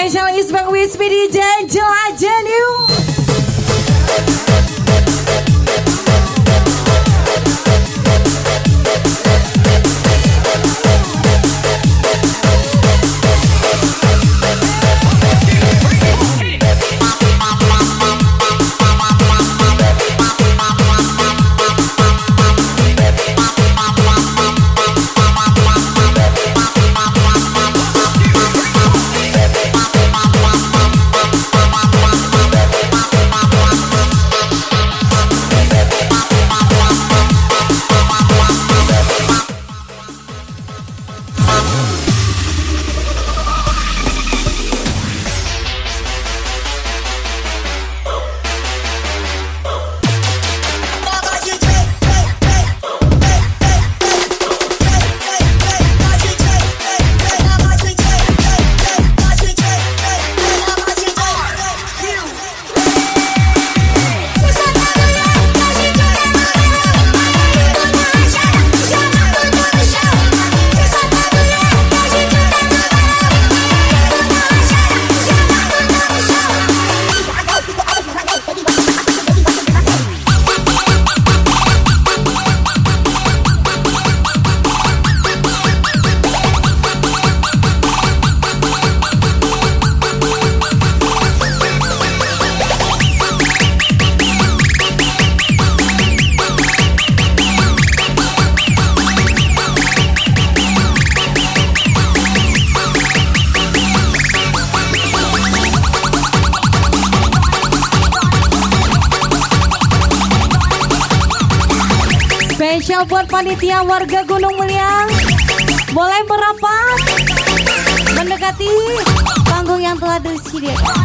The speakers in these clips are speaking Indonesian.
Spesialis Bang Wismi DJ Jelajah New. Spesial buat panitia warga Gunung Mulia. Boleh merapat mendekati panggung yang telah disediakan.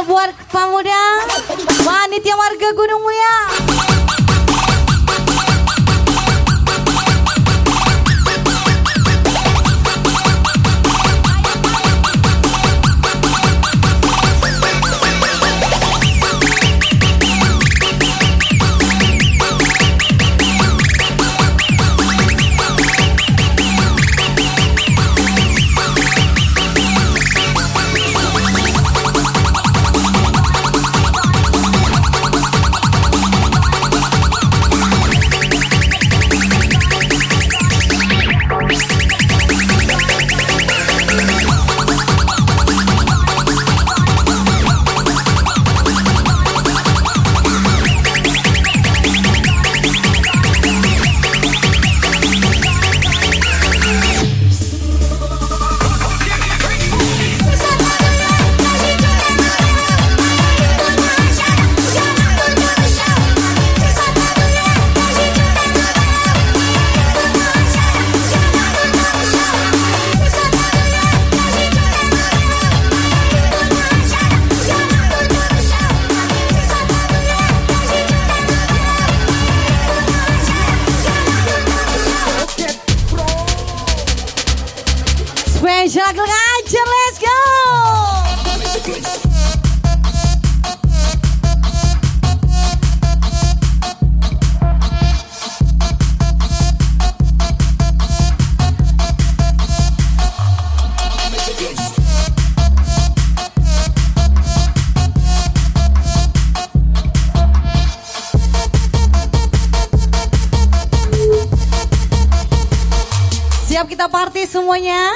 Buat pemuda, panitia warga Gunung Mulia. Spesial aja, let's go. Siap kita party semuanya.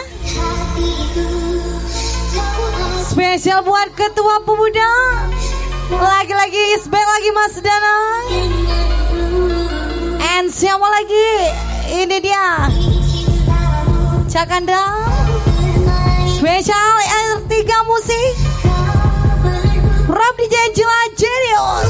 Spesial buat ketua pemuda Lagi-lagi isbek lagi Mas Danang. And siapa lagi? Ini dia Cakanda Spesial R3 Musik Rap DJ Angela Genius.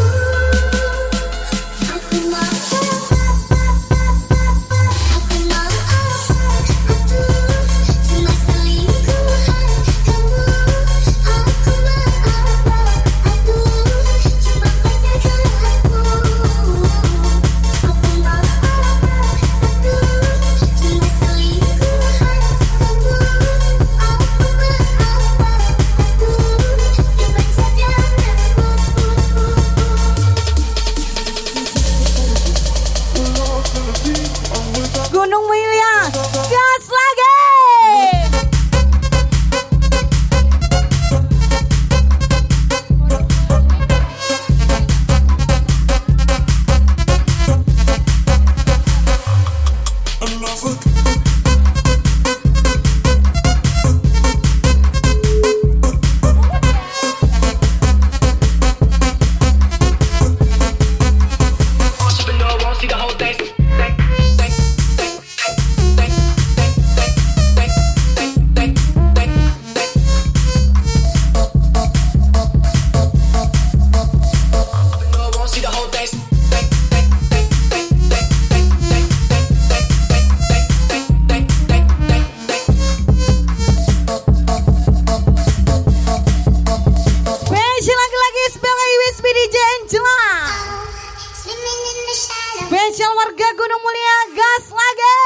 Gunung Mulia, gas lagi. Spesial warga Gunung Mulia, gas lagi.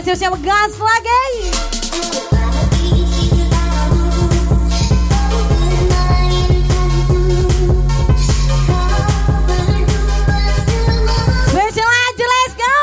Spesial gas lagi. Spesial aja, let's go.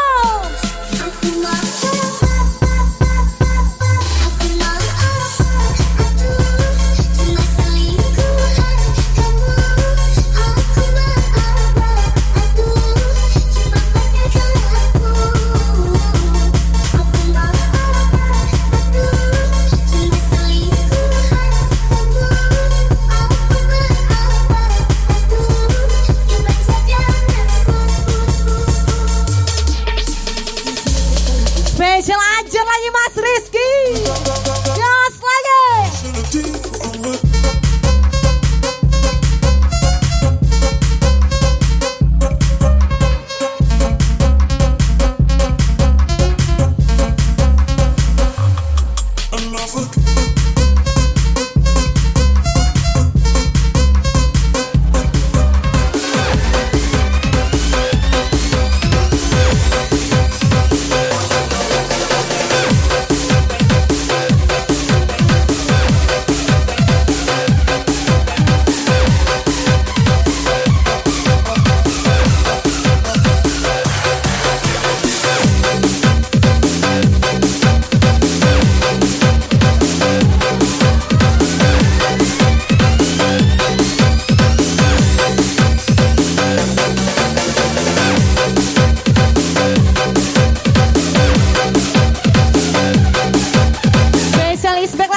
Spesial aja lagi Mas Rizky. Gas lagi.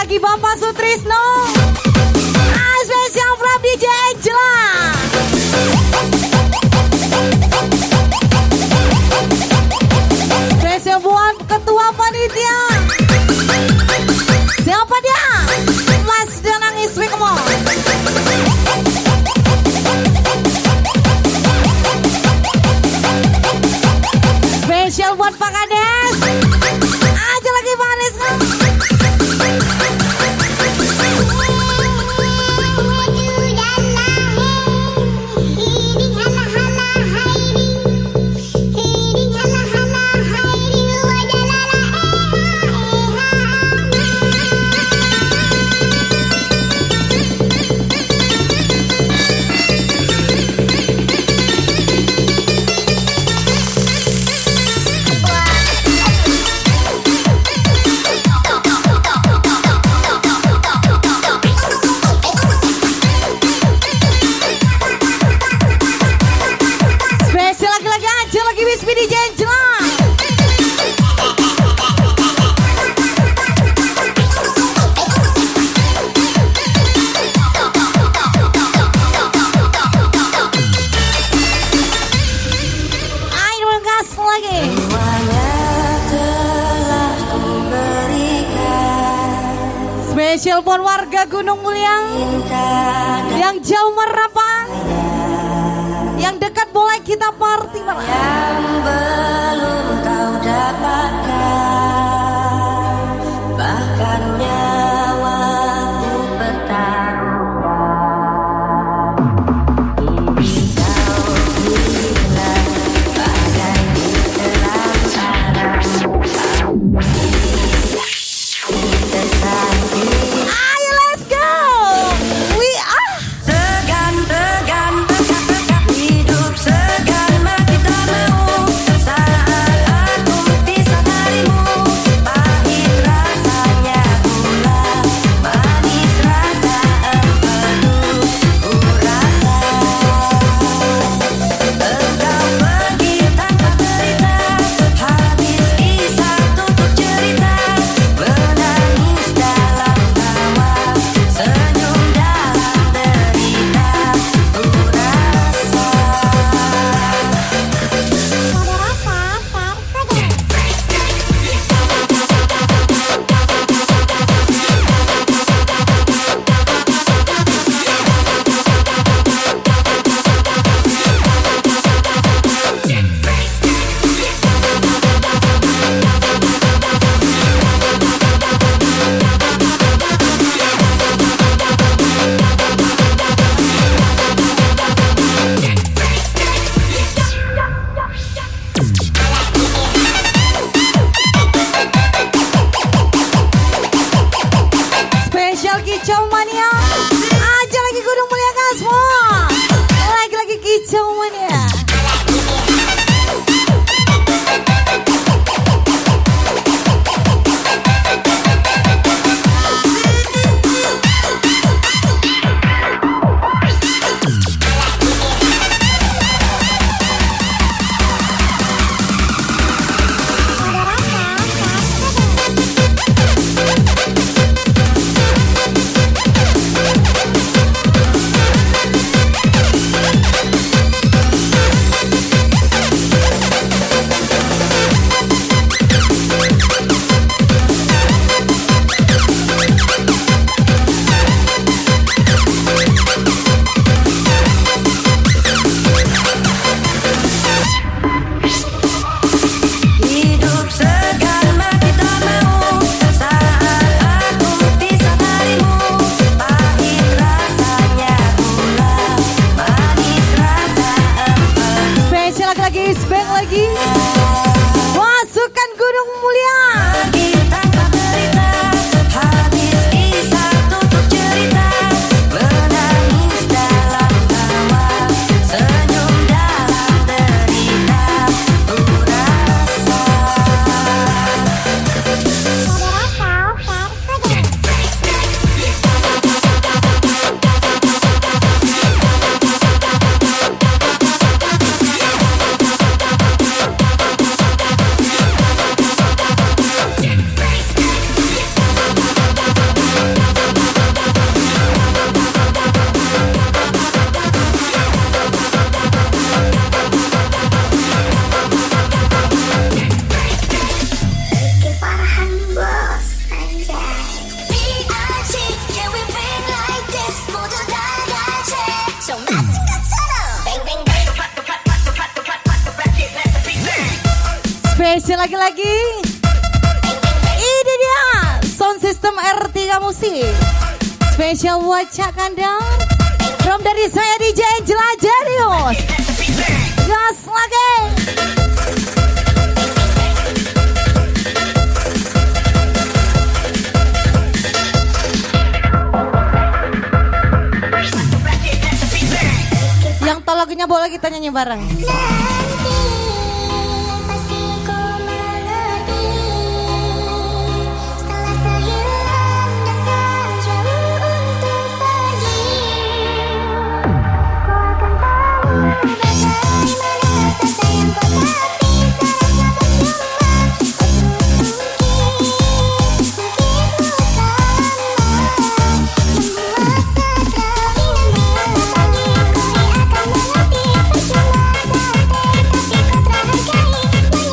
Lagi Bapak Sutrisno. Spesial Rap DJ Angela. Spesial buat ketua panitia. Siapa dia? Mas Danang Iswi, come on. Spesial buat Pak Kades. Aja lagi Pak Kades kan. Halah halah halah, lagi. Spesial buat warga Gunung Mulia yang jauh merapat, yang dekat boleh kita party malam. Yang belum kau dapatkan, bahkan nyawaku pertaruhkan. Ini kau bilang bagai di dalam sana. Ayo let's go. We are Segan, hidup segan makin tak mau. Saat aku pisah darimu, pahit rasanya gula, manis rasa empedu ku rasa. Engkau pergi tanpa cerita, habis kisah tutup cerita. Menangis dalam tawa, senyum dalam derita ku rasa. spesial kicau mania. Aja lagi Gunung Mulia kan semua. Lagi kicau mania. Hidup segan makin tak mau. Saat aku pisah darimu, pahit rasanya gula, manis rasa empedu. Spesial lagi spek lagi. Masukkan Gunung Mulia. Pergi tanpa cerita, habis kisah tutup cerita. Menangis dalam tawa, senyum dalam derita ku rasa. Farhan bos anjay. BRT, yeah we bring like this. 모두 다 같이 좀 맞은 것처럼 bang bang bang. Spesial lagi. Ini dia sound system R3 musik. Spesial wajah kandang. Drum dari saya DJ Angela Jarius. Gas lagi. Yang tahu lagunya boleh kita nyanyi bareng. Pasti kau mengerti. Setelah sehilang dan sejauh untuk pergi, kau akan tahu bagaimana rasa yang kau tapi serasa percuma. Mungkin bukan lama membuat setelah ingin mengerti. Percuma saat tapi kau terhargai.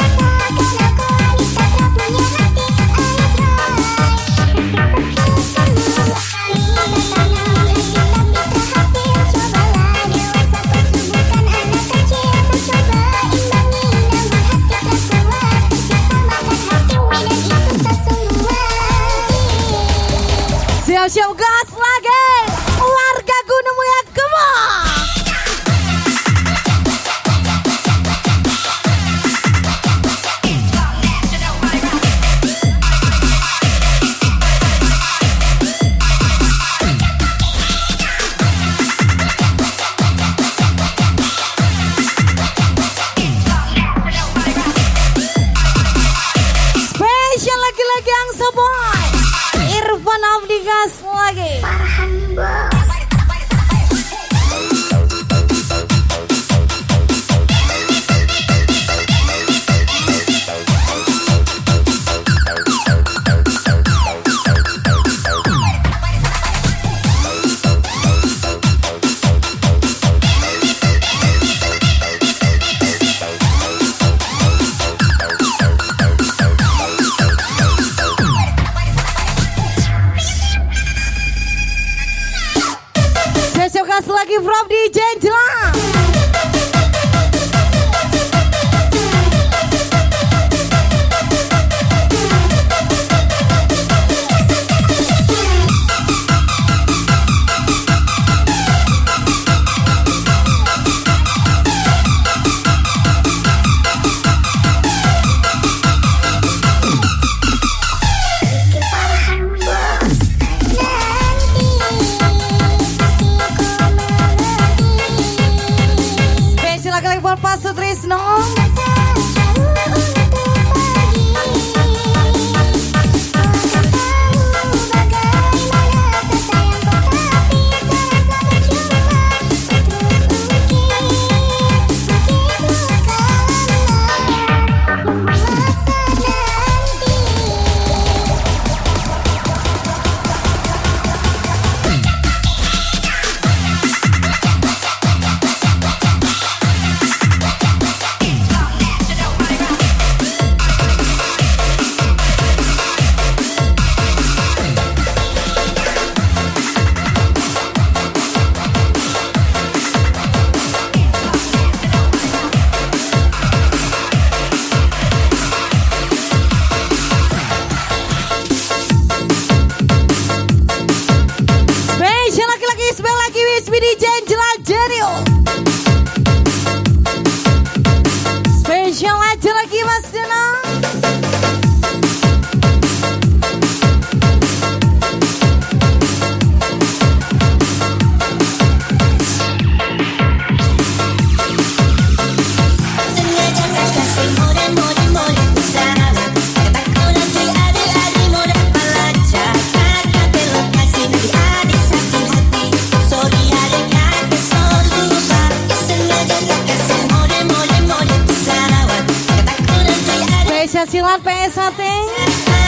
Silat PSAT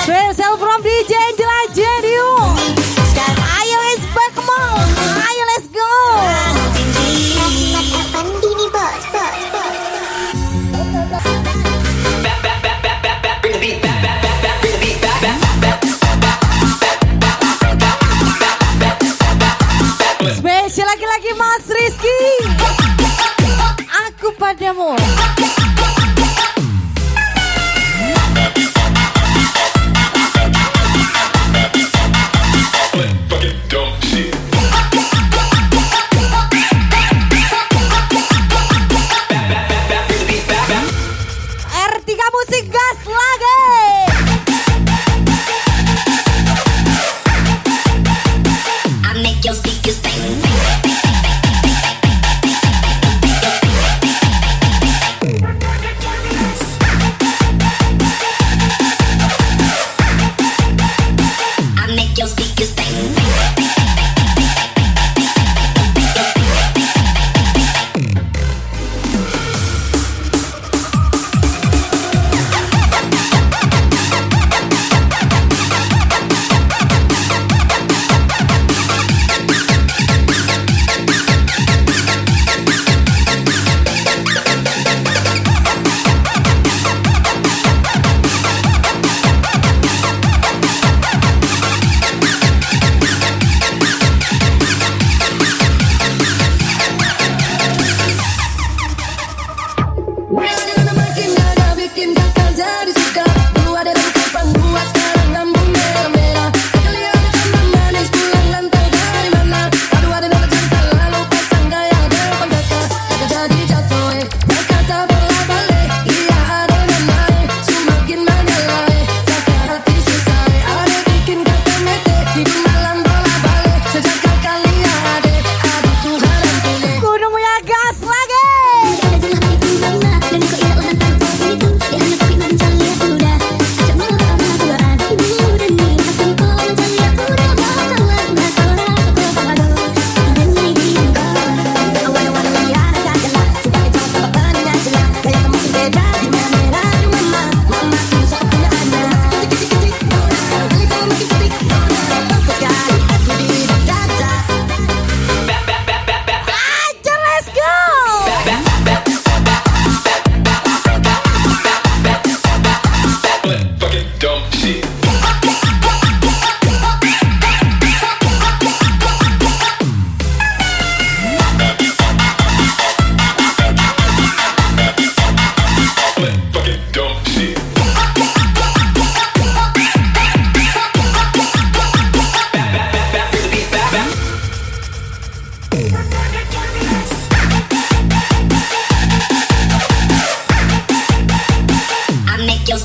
Special from DJ Angela Jedio. Ayo let's back, come on. Ayo let's go. Spesial lagi-lagi Mas Rizky. Aku padamu. R3 musik gas lagi. I make your speakers bang. I make your speakers bang.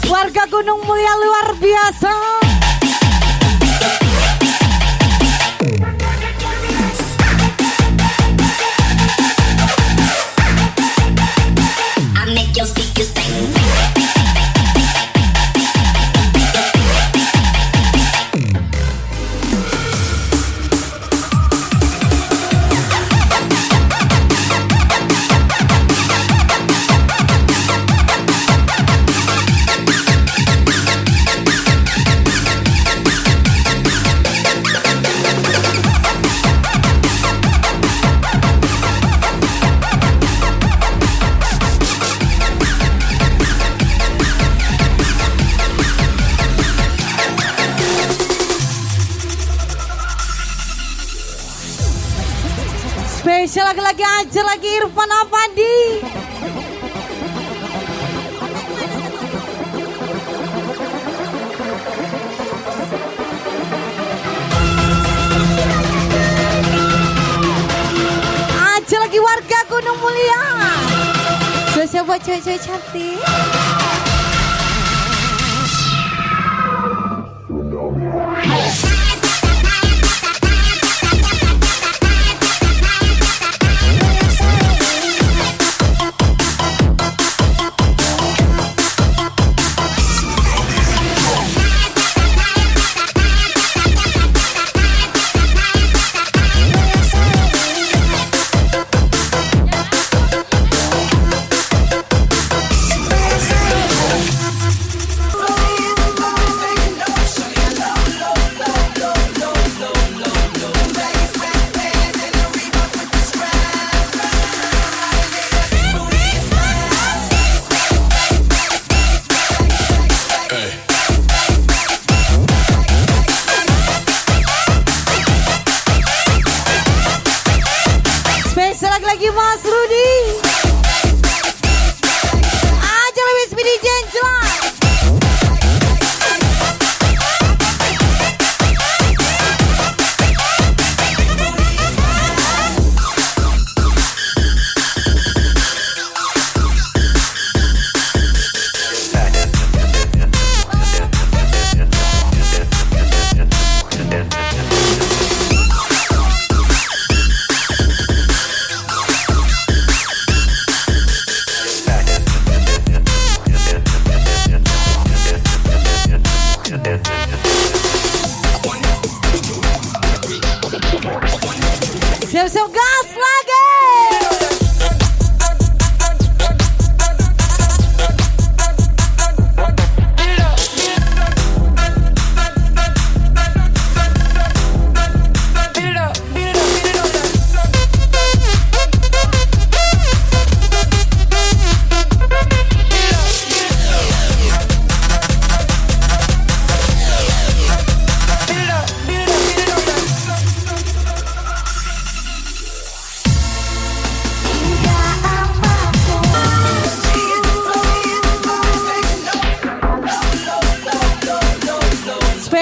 Warga Gunung Mulia luar biasa. I make your speakers bang. Spesial lagi-lagi aja lagi Irfan Afandi. Aja lagi warga Gunung Mulia. Spesial buat cewek-cewek cantik.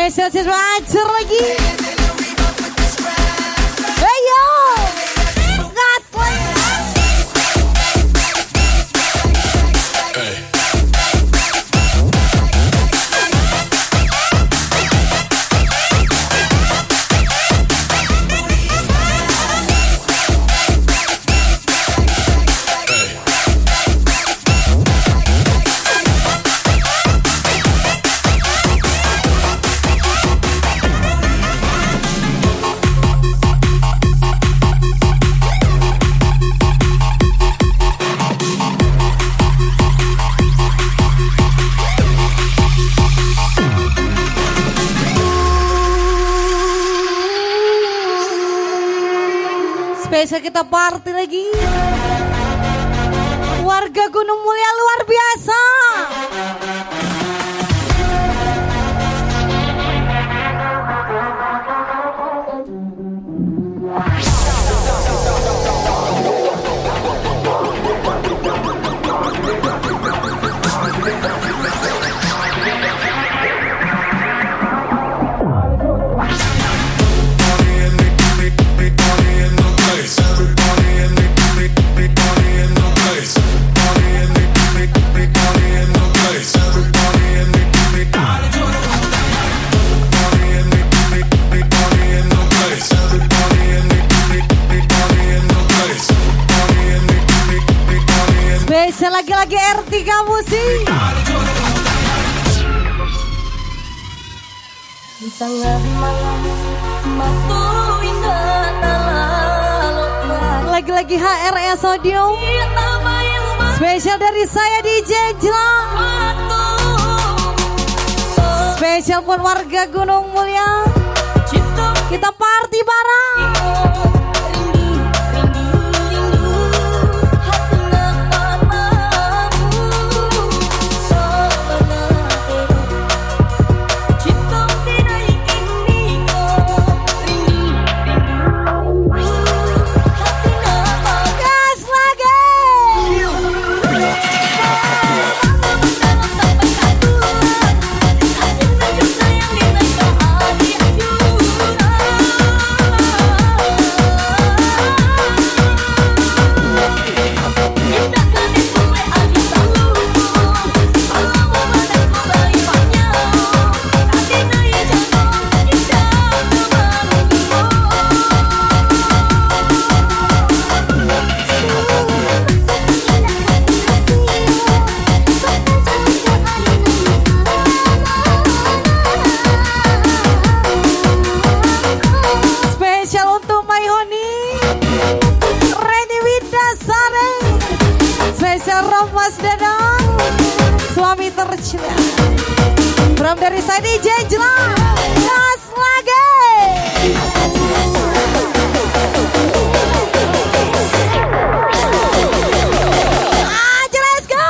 Spesial siswa ajar lagi. Ayo, gas lagi. Spesial kita party lagi. Warga Gunung Mulia luar biasa. Spesial lagi-lagi R3 musik. Di tengah malam waktu indah lalu Lagi-lagi HRS Audio. Spesial dari saya DJ Jelang. Spesial buat warga Gunung Mulia. Kita party bareng. Mas Dadang, suami tercinta. From dari saya DJ Jelang, gas lagi. Aja, let's go.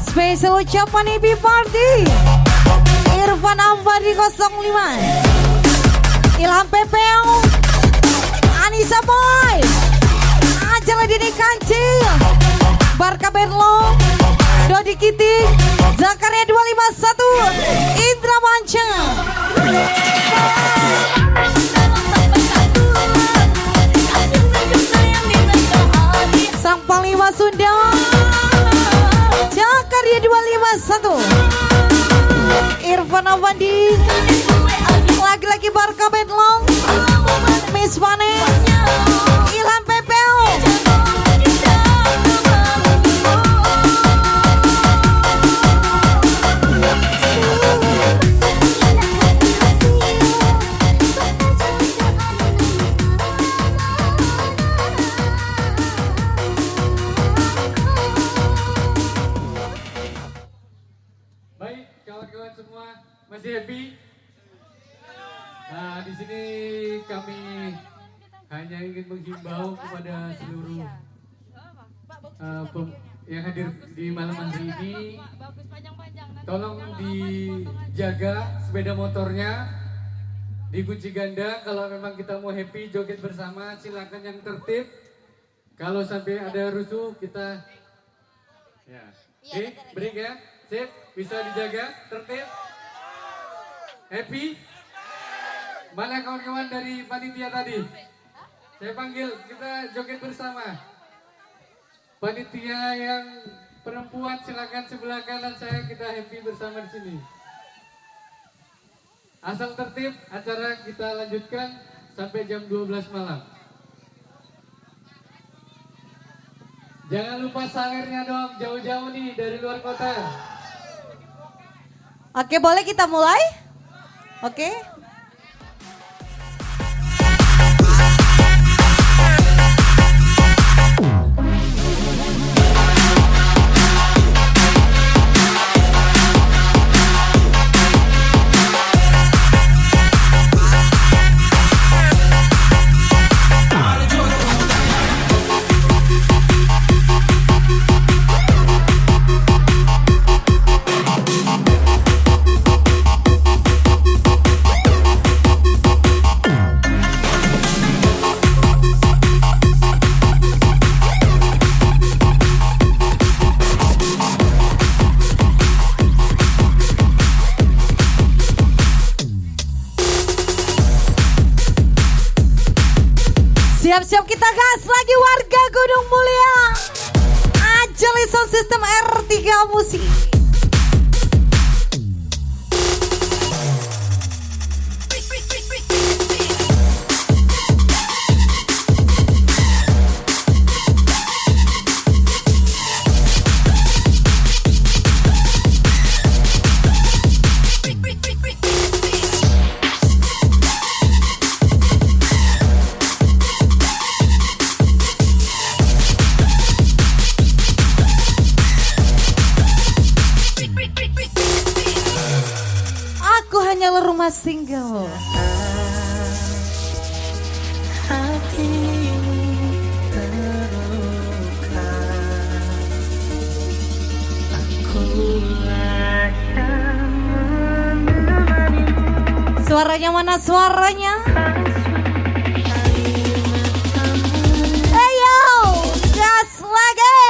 Spesial ucapan Happy Party Irfan Ambari 05, Ilham Pepeo, Anissa Boy, Ajala Dini Kancil, Barka Berlo, Dodi Kitik, Zakaria 251, Indra Manca, Sang Panglima Sunda, Zakaria 251, Irfan Avandi, lagi-lagi Barka Bedlong, Miss Vane, Ilham Pepeo, hanya ingin menghimbau kepada seluruh yang hadir di malam hari ini, tolong dijaga sepeda motornya, dikunci ganda. Kalau memang kita mau happy joget bersama, silakan yang tertib. Kalau sampai ada rusuh kita ya. Oke, break ya. Sip, bisa dijaga, tertib. Happy? Mana kawan-kawan dari panitia tadi? Saya panggil, kita joget bersama. Panitia yang perempuan silakan sebelah kanan saya, kita happy bersama di sini. Asal tertib, acara kita lanjutkan sampai jam 12 malam. Jangan lupa salirnya dong, jauh-jauh nih dari luar kota. Oke, boleh kita mulai? Oke. Siap-siap kita gas lagi warga Gunung Mulia. Ajeli Sound System R3 Musik. Hanyalah rumah single. Suaranya mana suaranya? Ayo, gas lagi.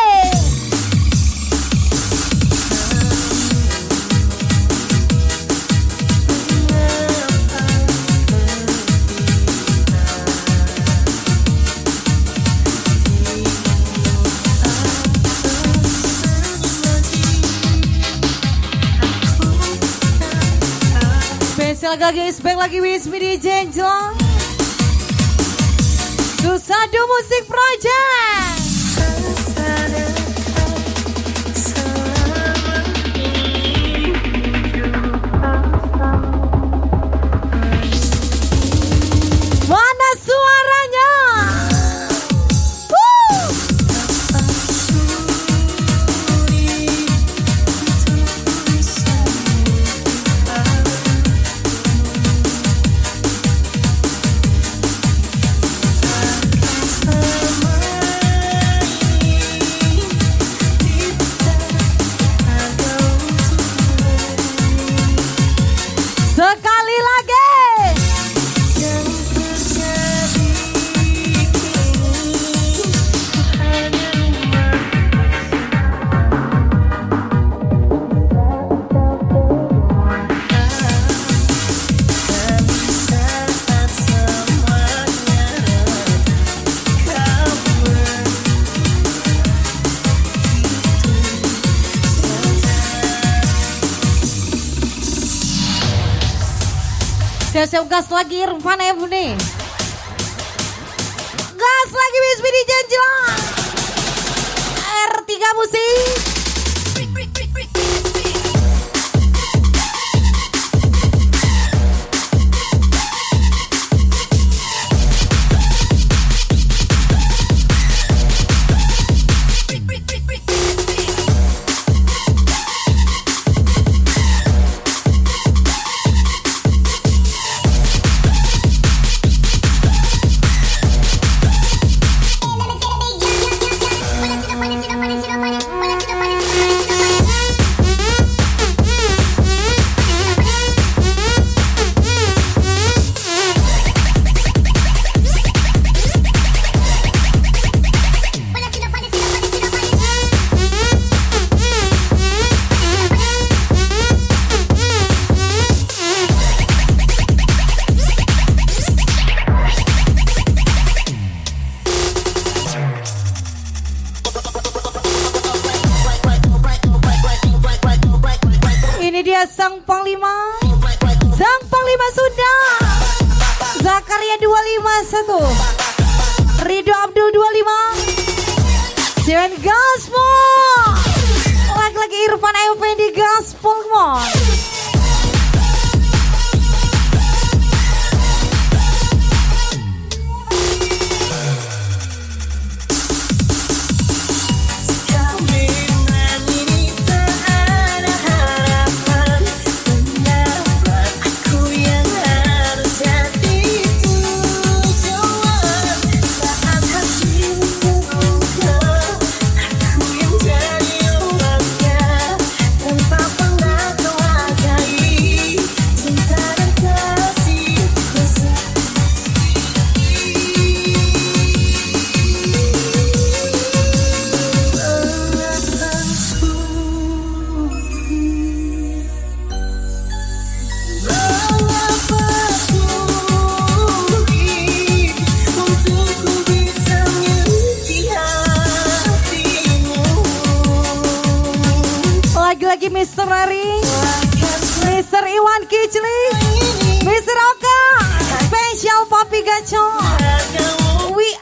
Spesial guys, back lagi with me di Jenjong Susadu Musik Project. Mana suaranya? Sekali lagi. Siap-siap gas lagi, Irfan ya Bune. Gas lagi Bismi di Jenjong R3 Musik. 21. Ridho Abdul 25. Siwen Gaspol. Lagi-lagi Irfan Effendi Gaspol, come on. Lagi Mr. Ari, Mr. Iwan Kicli, Mr. Oka, Special Papi Gacor. We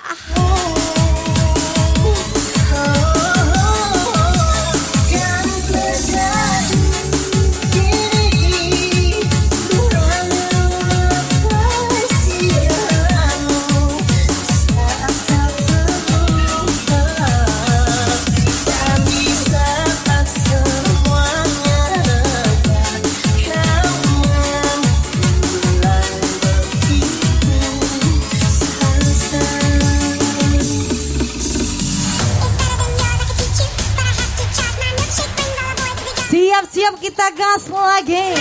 siap-siap kita gas lagi.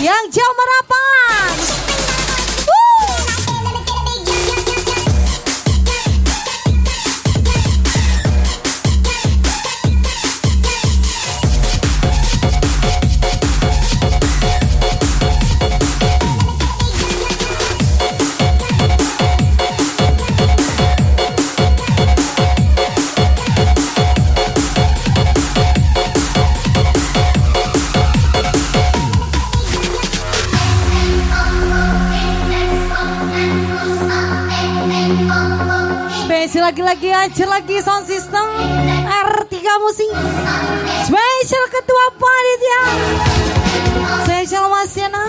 Yang jauh merapat. Lagi-lagi aja lagi sound system R3 musik. Spesial ketua panitia, spesial Mas Yana.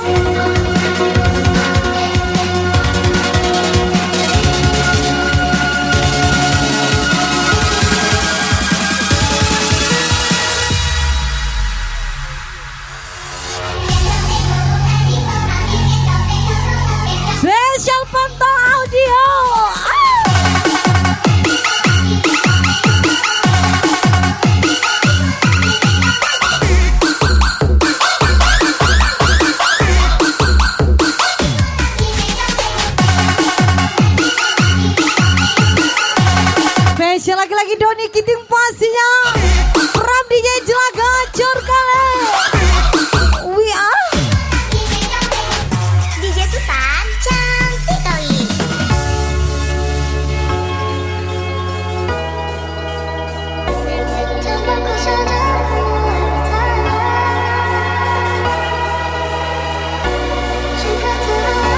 Spesial Pantau Audio. Lagi-lagi Doni Kiting pastinya. Ram DJ Jelaga Gacor kali. We are DJ Susan cantik kali. Coba ku sadari jika terlalu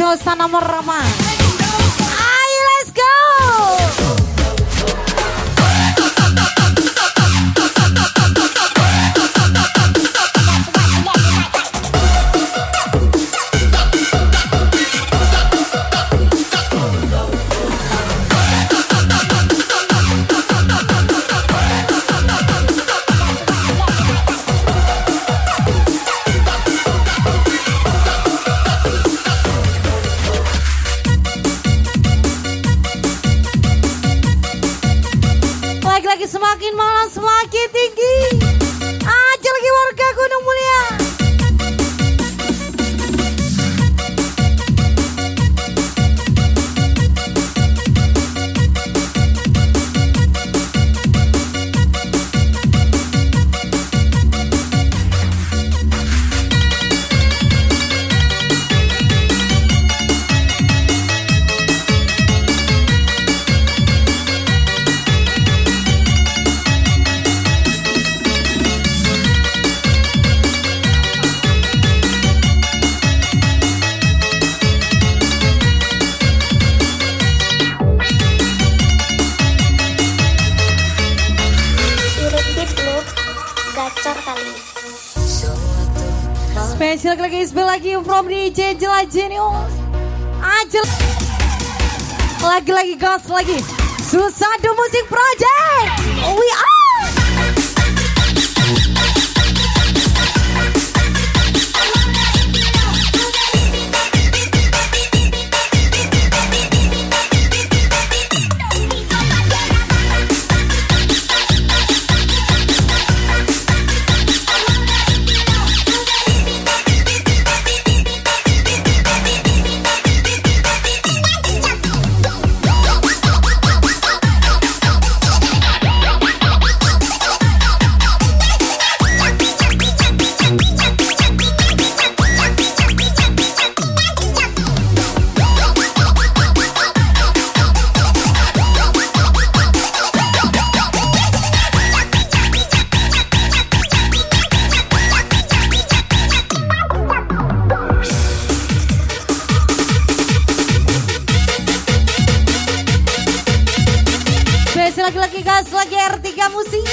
suasana merama. Ayo let's go. Lagi-lagi semakin malam semakin tinggi. Aja lagi warga Gunung Mulia. Gacor kali. Spesial lagi from DJ Jela Genius. Aja lagi gas lagi. Susado Music Project. We are. Lagi gas lagi R3 Musik.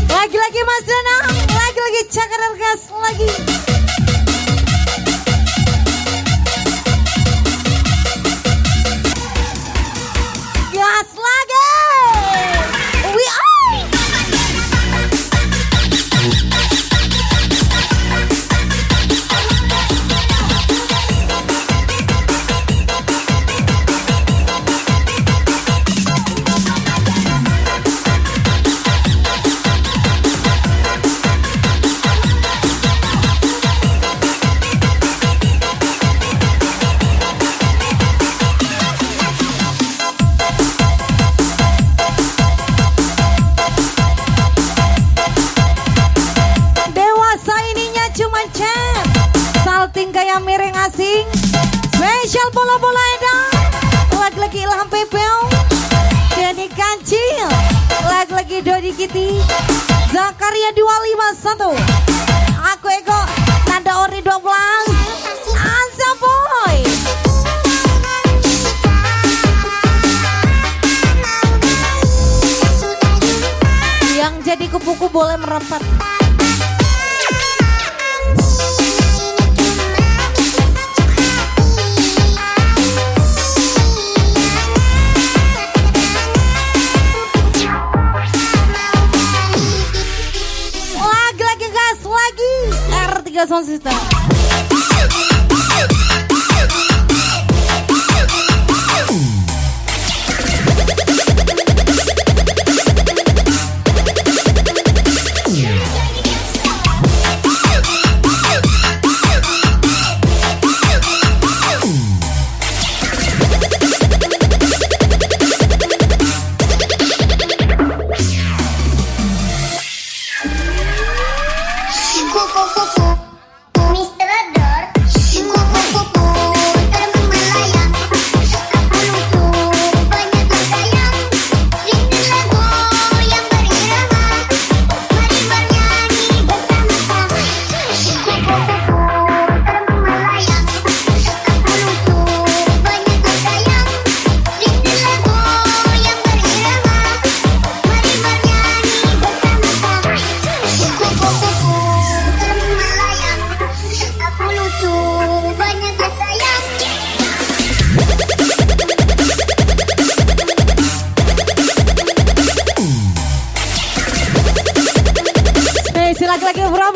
Lagi-lagi Mas Dana, lagi-lagi cakar gas lagi. Gas lagi. We are. Gaya miring asing, spesial bola-bola edan, lagi-lagi Ilham Pepel, Denny Kancil, lagi-lagi Dodi Kitty, Zakaria 251, aku Eko, Nanda Ori 12, Anza Boy. Yang jadi kupu-kupu boleh merapat. R3 Sound System. Mr.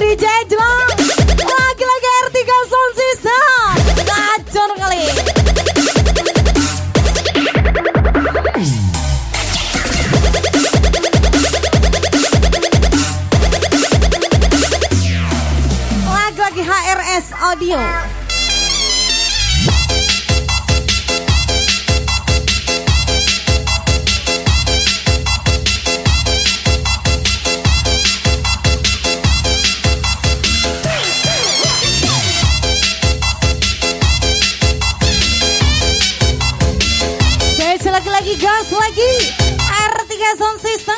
DJ Jelang. Lagi-lagi R3 Sound System. Kacor kali. Lagi-lagi HRS Audio. Lagi gas lagi R3 Sound System.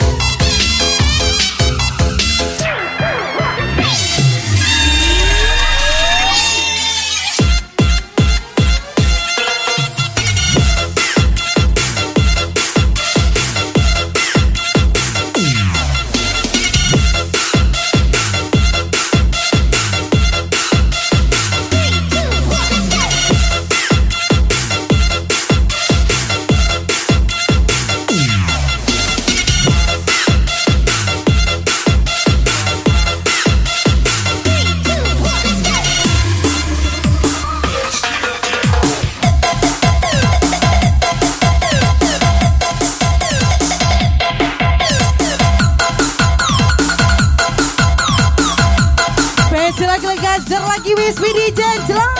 Lagi gajar lagi Wismi DJ Jelang.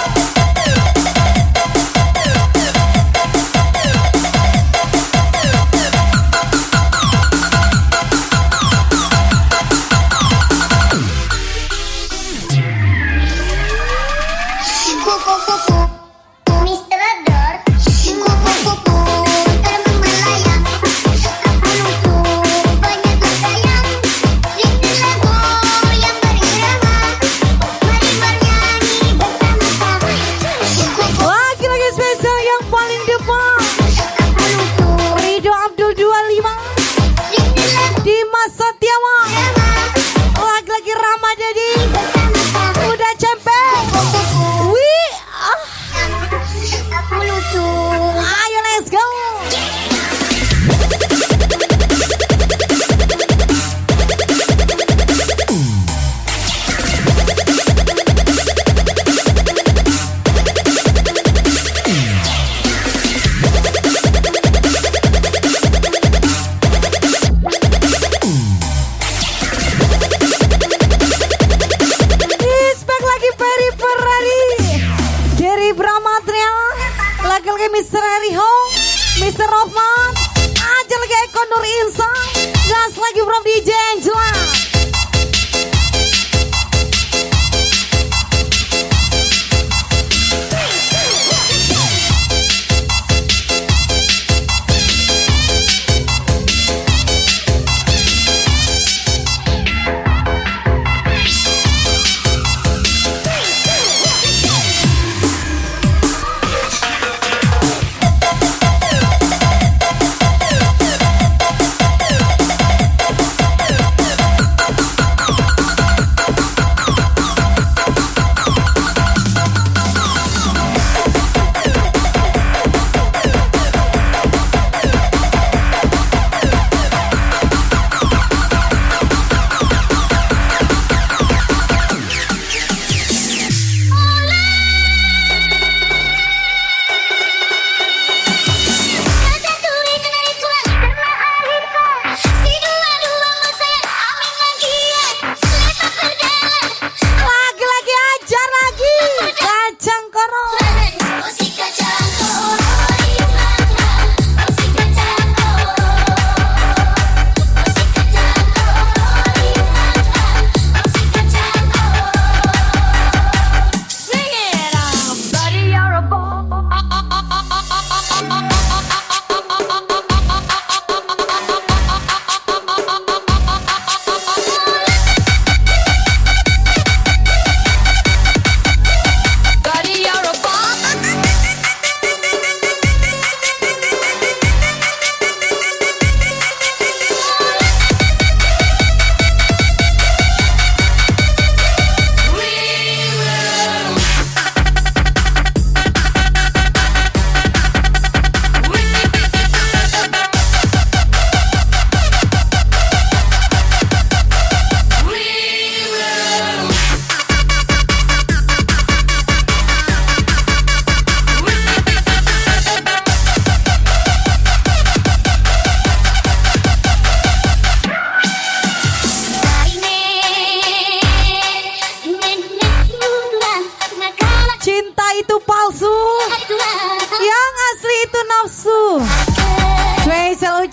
Mr. Ador, kupu-kupu terbang melayang. Aku lucu, banyak sayang. Rindu lagu yang berirama. Mari bernyanyi bersama-sama. Lagi-lagi spesial yang paling depan. Aku lucu, Ridho Abdul 25, rindu lagu Dimas Setiawan. bersama. Lagi-lagi Ramadhani Bersama-sama. udah cempeng. Kupu-kupu, Wih, aku lucu. ayo let's go. Respect lagi Peri Ferrari, Jerry Bramatria, lagi-lagi Mr. Riho, Mr. Rohman, aja lagi Eko Nur Insan, gas lagi from DJ Angela. Lagi-lagi ajar lagi, kacang koro.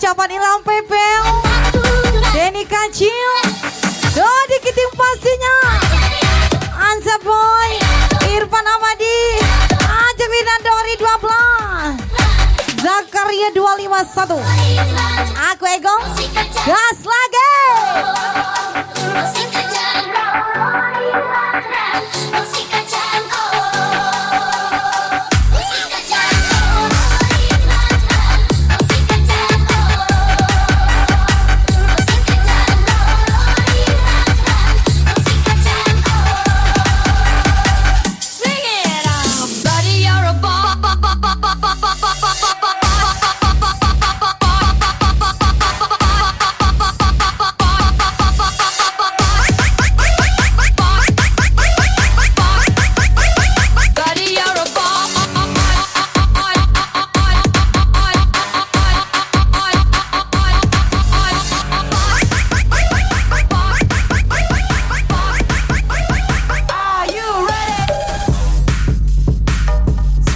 ucapan Ilham Pepel, Denny Kacil, Dodi Kiting pastinya, Ansa Boy, Irfan Amadi, Angelina Dori 12, Zakaria 251. Aku Ego, gas lagi.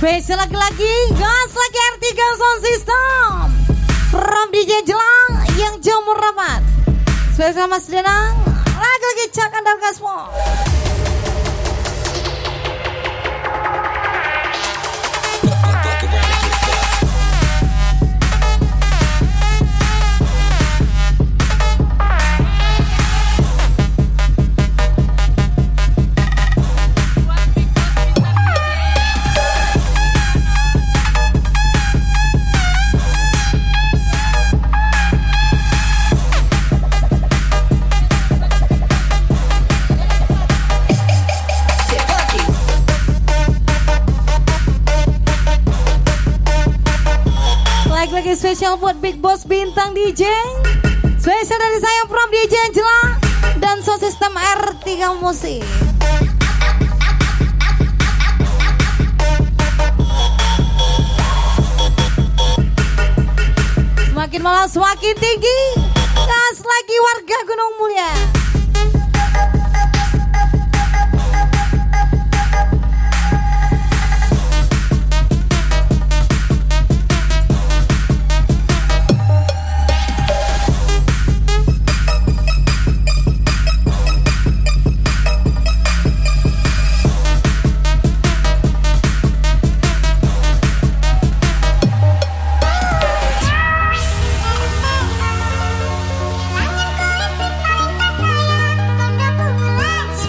Spesial lagi-lagi, gas lagi R3 Sound System from DJ Jelang yang jauh rapat. Spesial Mas Denang, lagi-lagi Cak Andal Gasmo. Lagi spesial buat Big Boss Bintang DJ, spesial dari saya from DJ Jelang dan sound system R3 Musik. Semakin malam semakin tinggi, gas lagi warga Gunung Mulia.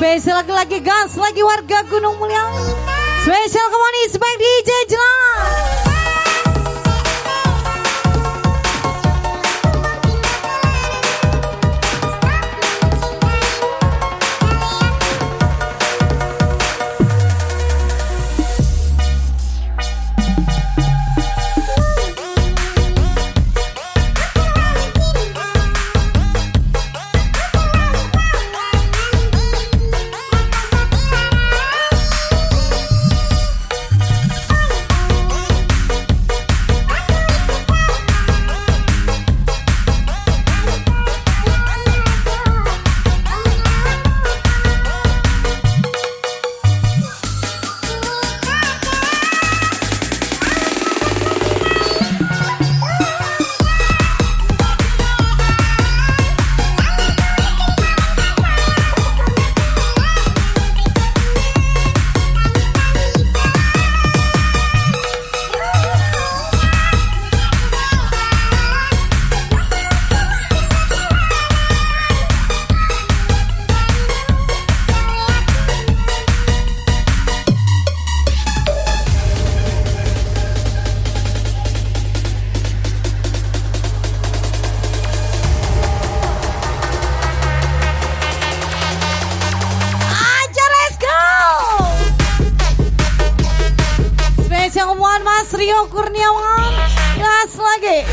Spesial lagi gas lagi warga Gunung Mulia. Spesial komunis baik DJ Jelang. Mas Rio Kurniawan, gas lagi.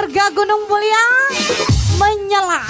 warga Gunung Mulia menyala.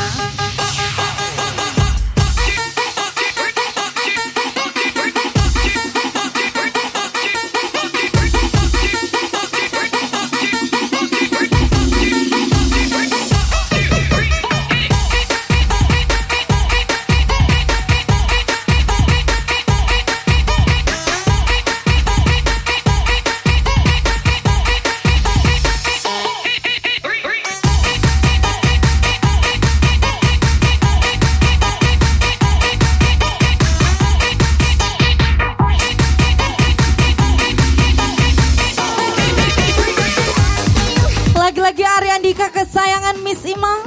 Lagi-lagi Ariandika kesayangan Miss Ima.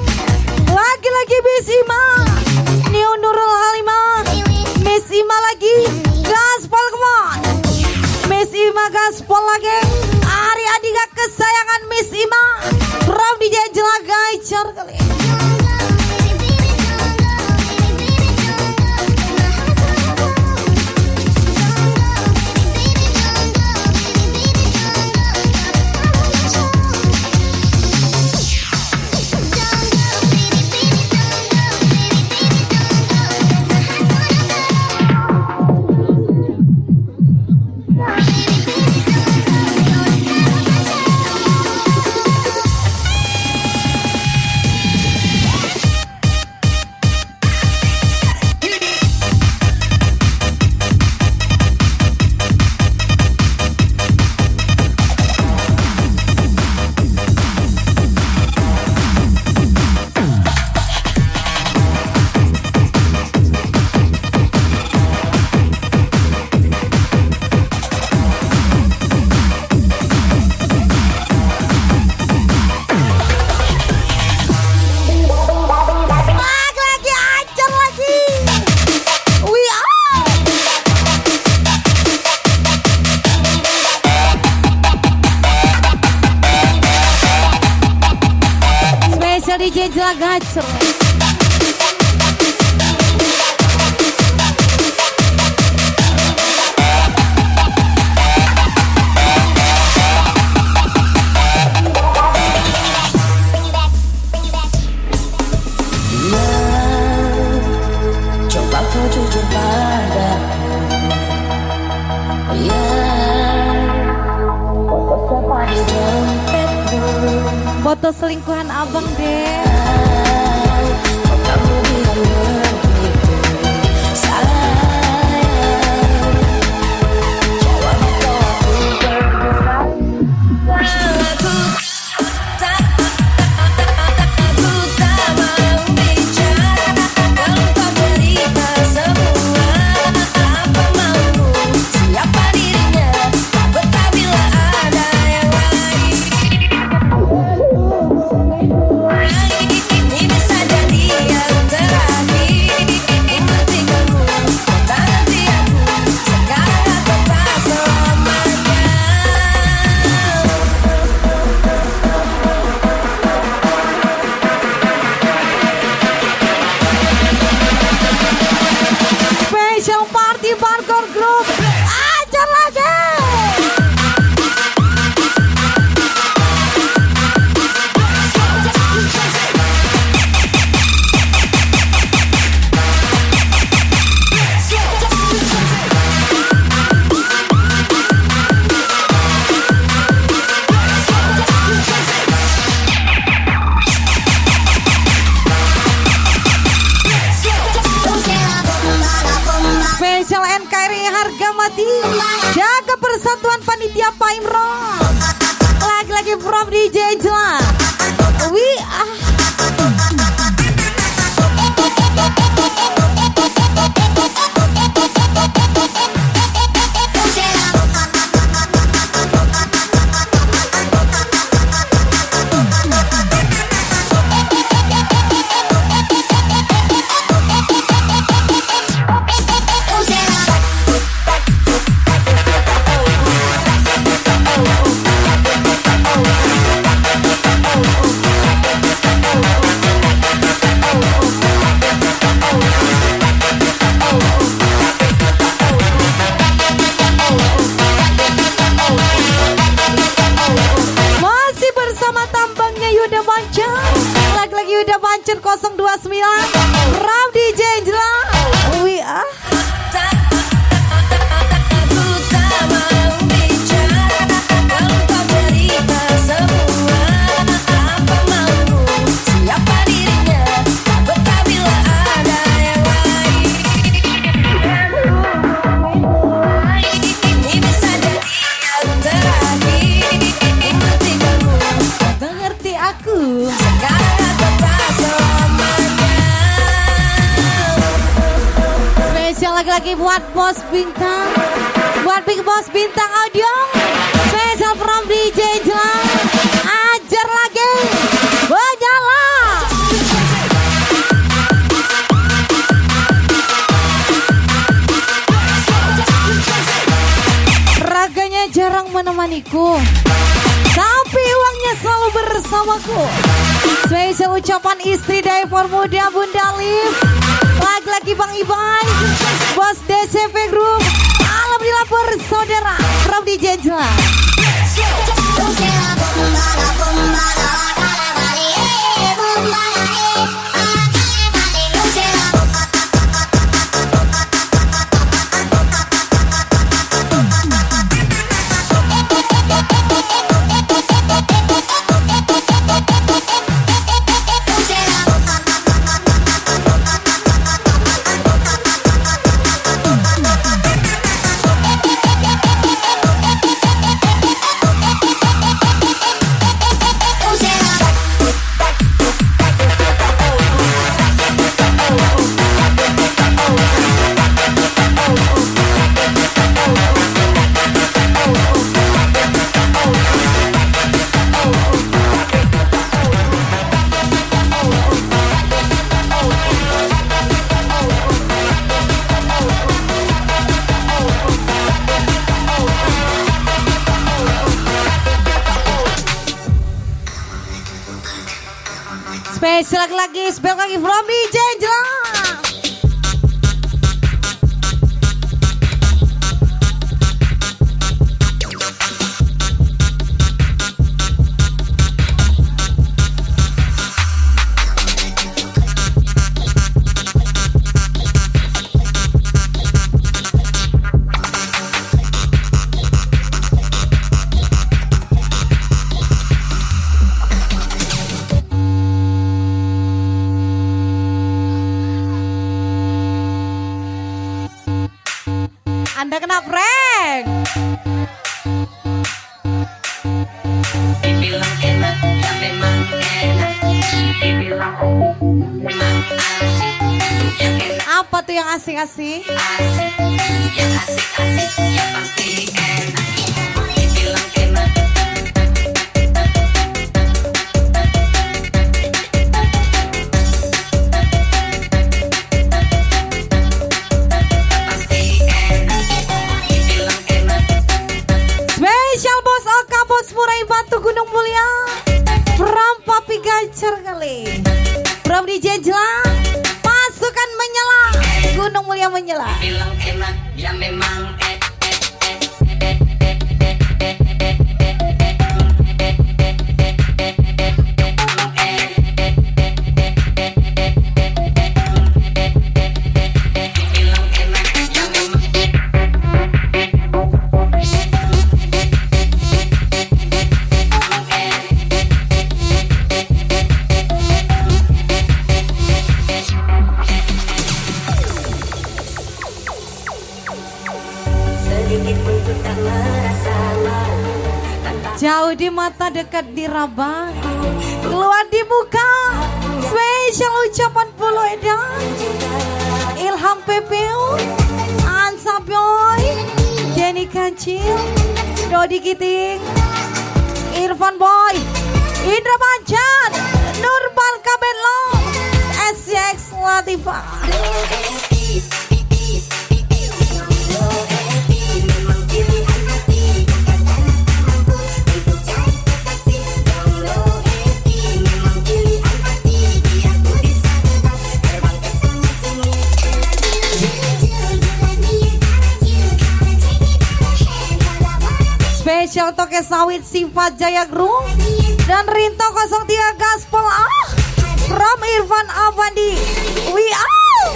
Lagi-lagi Miss Ima. Neo Nurul Halimah. Miss Ima lagi. Gaspol, come on. Miss Ima gaspol lagi. Ariandika kesayangan Miss Ima. Rob DJ Jelagai car kali. DJ Jelagacor. Coba kau jujur padaku. Foto selingkuhan abang deh. Kamu bilang begitu sayang. Jawab kau aku bergerak. Aku tak mau bicara. Kalau kau cerita semua apa maumu, siapa dirinya, betah bila ada yang lain. Ini bisa jadi yang terakhir. Ingat kamu, tak hati aku. Sekarang aku tak selamanya. Special party Bargor Group. Ajar lagi. Spesial NKRI harga mati. Jaga persatuan panitia Pak Imron. Lagi-lagi from DJ Jela. udah pancen 029 Ram DJ Angela. We are mengerti aku. Spesial lagi-lagi buat Bos Bintang, buat Big Boss Bintang Audio. Spesial from DJ Angela. Ajar lagi, menyala. Raganya jarang menemaniku, tapi uangnya selalu bersamaku. Spesial ucapan istri driver muda Bunda Liv. Lagi-lagi Bang Iban, Bos DCP Group. Alhamdulillah bersaudara from DJ Angela. Spesial lagi from DJ Angela. Anda kena prank. Dibilang enak, ya memang enak. Dibilang memang asik. Yang enak Apa tuh yang asik-asik? asik. Yang asik-asik, ya pasti enak. Dibilang enak. Pasti enak. Dibilang enak. Spesial Bos Oka, Bos Murai Batu Gunung Mulia. From Papi Gacer kali. From DJ Angela. Pasukan menyala, Gunung Mulia menyala. Bilang enak, ya memang Bilang enak, ya memang sedikit pun ku tak merasa malu tanpa Jauh di mata, dekat di raba, keluar di muka. Spesial ucapan Polo Edan, Ilham PPU, Ansa Boy, Jenny Kancil, Dodi Giting, Irfan Boy, Indra Bancat, Nurbal Kabelo, SCX Latifah. memang pilihan hati. Spesial Toke Sawit Sifat Jaya Group dan Rinto 03 Gaspol. from Irfan Avandi. We out.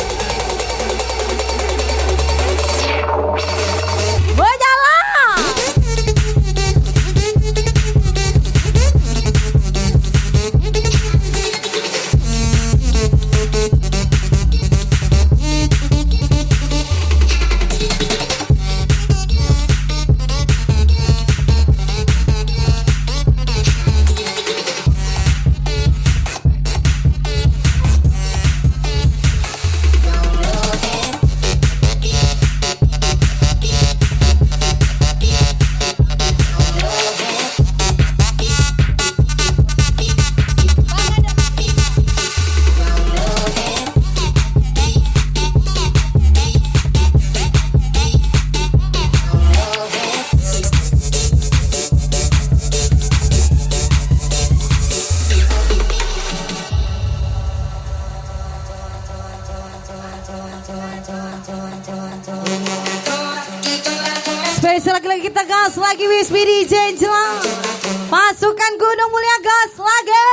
Berjalan. Spesial lagi kita gas lagi Wismi DJ Jelang. Pasukan Gunung Mulia gas lagi.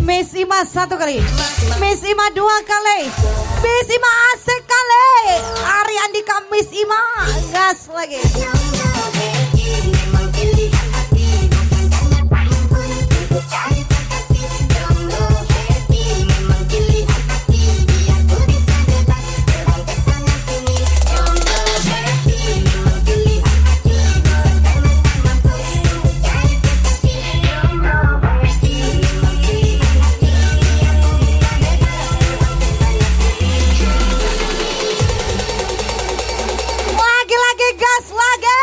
Miss Ima satu kali, Miss Ima dua kali, Miss Ima asik kali, Ari Andika Miss Ima gas lagi. Lagi-lagi gas lagi.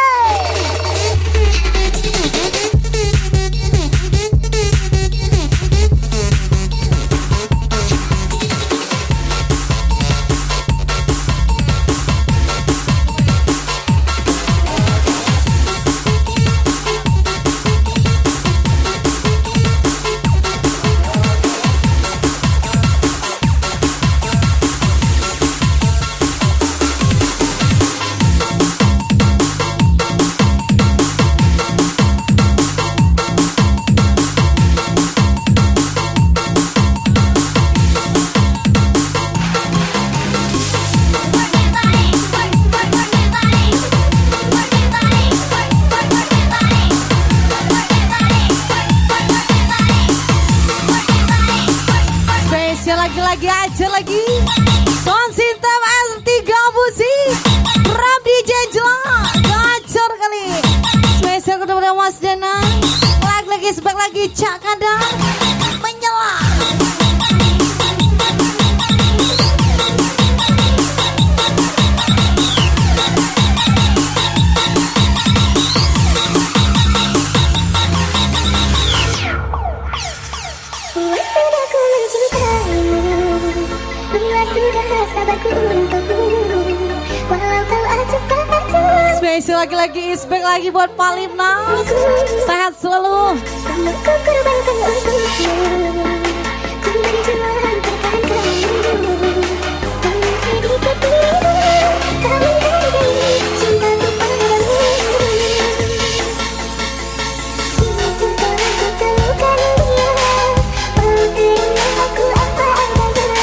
Lagi aja lagi. Sound System S3 Musik Ram DJ Jelang. Gacor kali. Spesial kepada Mas Dana. Lagi sebab lagi Cak Kadar menyala. Sudah ku mencintaimu, bila sudah sabarku untukmu, walau kau acuk tak acuk. Spesial lagi Isbek lagi buat Palimnas. Sehat selalu. Semua ku korbankan untukmu, ku berjuang pertahankanmu. Hanya sedikit dulu, kau menghargai cintaku padamu. Kini setelah ku temukan dia, terima aku apa adanya.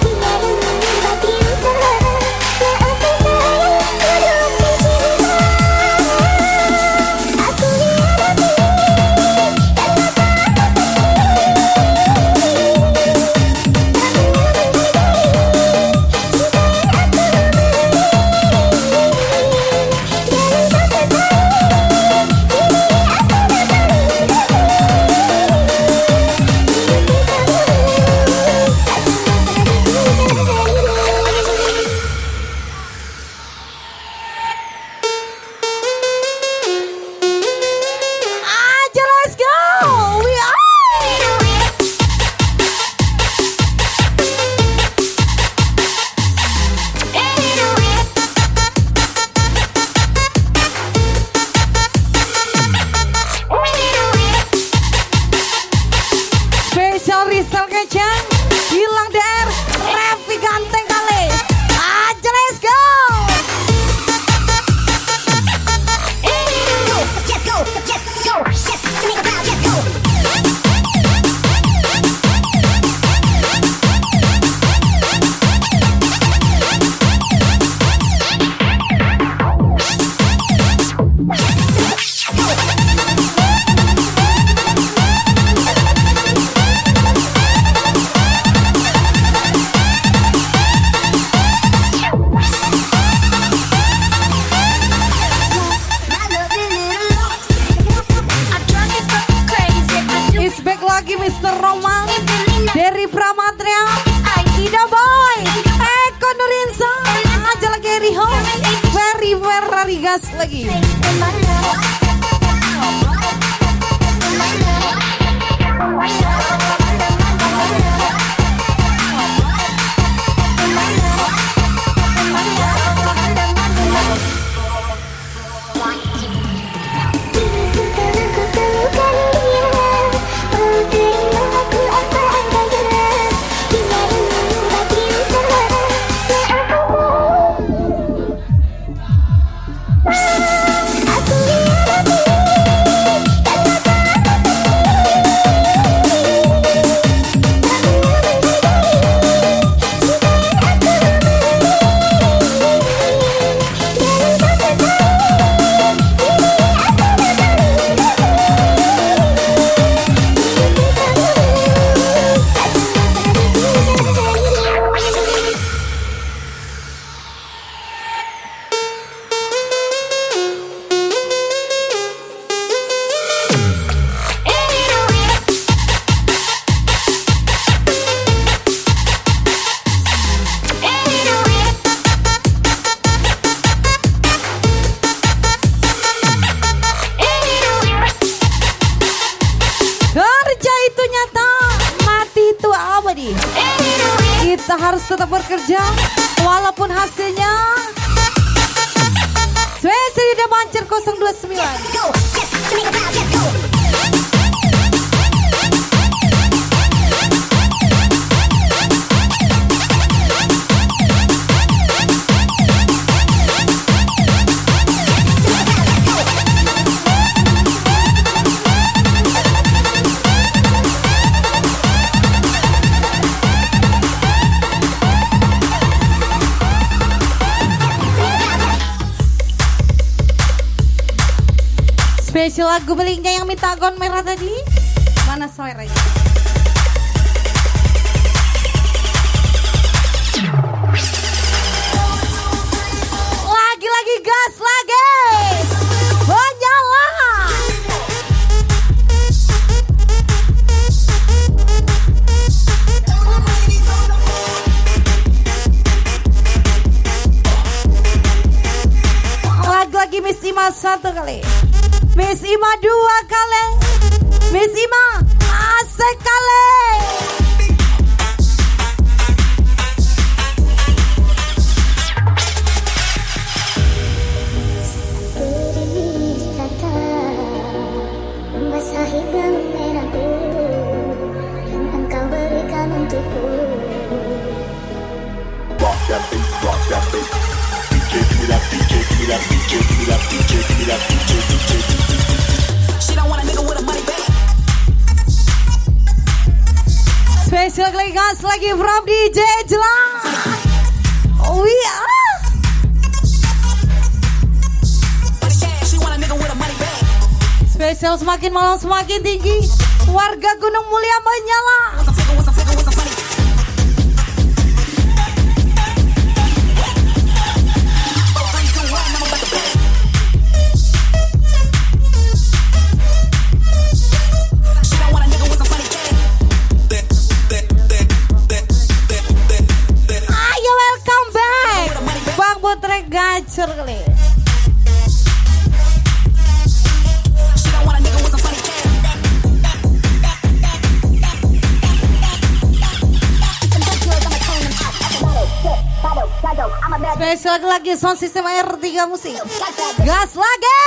Dia yang mengubah cinta, maafkan sayang, ku dukung cinta. Aku hidup ini karena Mr. Roman, Derry Pramatria, Ida Boy, Eko Nurinsa, aja lagi Riho, Ferry Ferrari gas lagi. Kerja itu nyata, mati itu abadi. Kita harus tetap bekerja walaupun hasilnya Swesi di Bancer 029. Spesial lagu belingnya yang minta gon merah tadi. Mana suaranya? Lagi-lagi gas lagi. Menyala. Lagi-lagi Miss Ima 1 kali. Miss Ima 2 kali, Miss Ima asik kali. Gerimis kata membasahi galon merahku yang engkau berikan untukku. Rock that beat, rock that beat. DJ, give me that DJ, give me that DJ, give me that DJ, give me that DJ, DJ. She don't want a nigga with a money bag. Spesial lagi gas lagi from DJ Jelas. Oh iya. She want a nigga with a money bag. Spesial semakin malam semakin tinggi. Warga Gunung Mulia menyala. Ayo welcome back. Bang Botrek gacor kali. Spesial lagi sound system R3 musik. Gas lagi.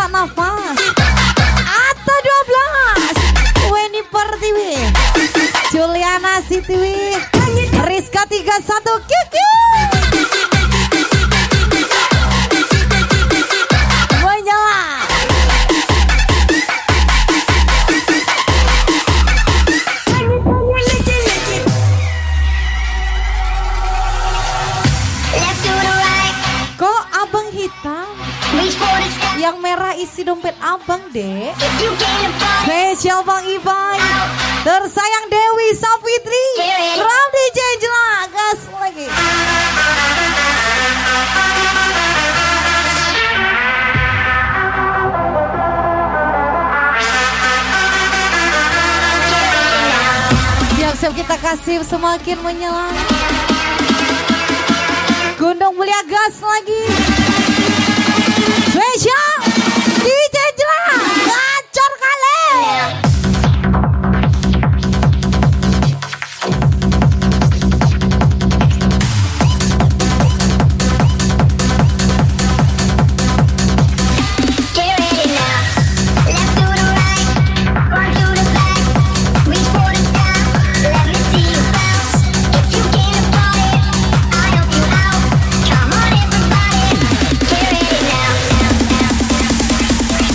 sesak nafas. Atau 12 Weni Pertiwi, Juliana Sitiwi, Rizka 31 Kiki menyala. Left to the right, Kok abang hitam? reach for the sky. Yang merah isi dompet abang, Dek. If you came to party, Spesial Bang Ibai, tersayang Dewi Safitri, Ram DJ Jelak, gas lagi. Siap-siap kita kasih semakin menyala. Gunung Mulia gas lagi. Spesial DJ Jelak, gacor kali. get ready now. Left to the right, front to the back, reach for the sky. Let me see you bounce. If you came to party, I'll help you out. Come on, everybody, get ready now.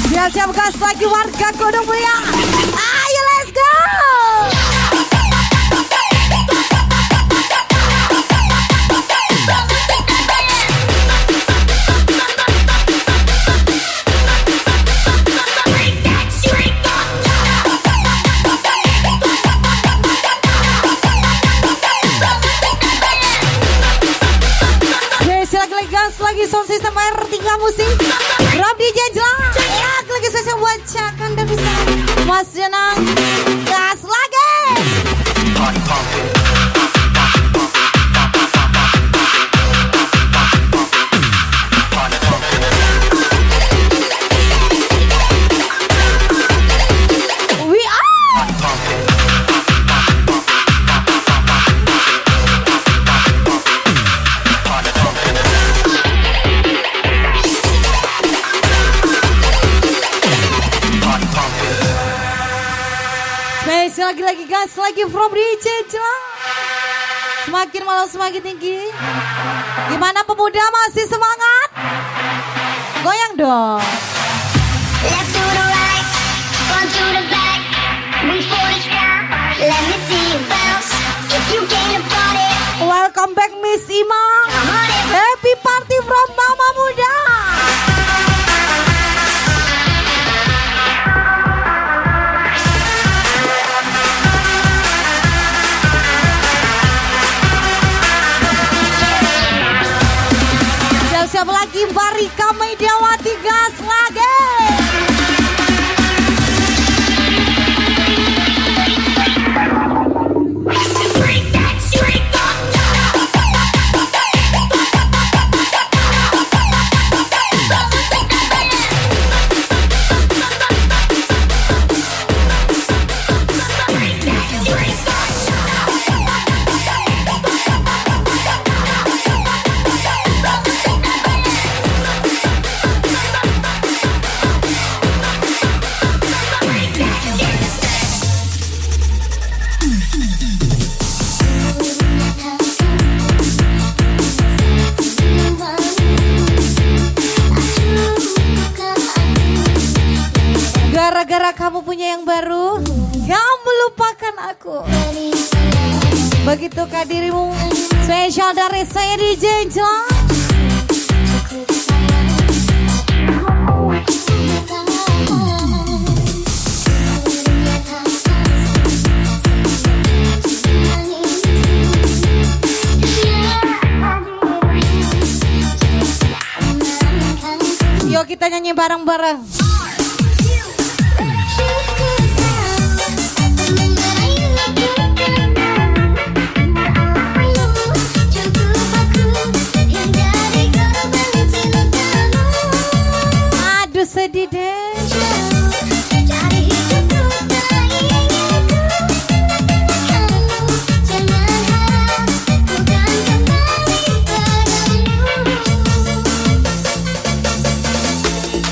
Siap-siap gas lagi warga Gunung Mulia. Ayo let's go. Spesial lagi gas lagi sound system R3 musik. Rob DJ Jelak. Ya, lagi spesial buat Cakan dan bisa Mas Jenang. Gas lagi. We are. Spesial lagi gas lagi from DJ Jelak. Semakin malam semakin tinggi. Gimana pemuda, masih semangat? Goyang dong. Left to the right, front to the back, reach for the sky. Let me see you bounce. If you came to party, Welcome back Miss Ima. come on, everybody. Happy party from Mama Muda. Siap-siap lagi Barika Mediawati, gas lagi. Gara-gara kamu punya yang baru, kamu lupakan aku. Begitukah dirimu? Spesial dari saya DJ Jelak. Yuk kita nyanyi bareng-bareng. Aduh sedih deh.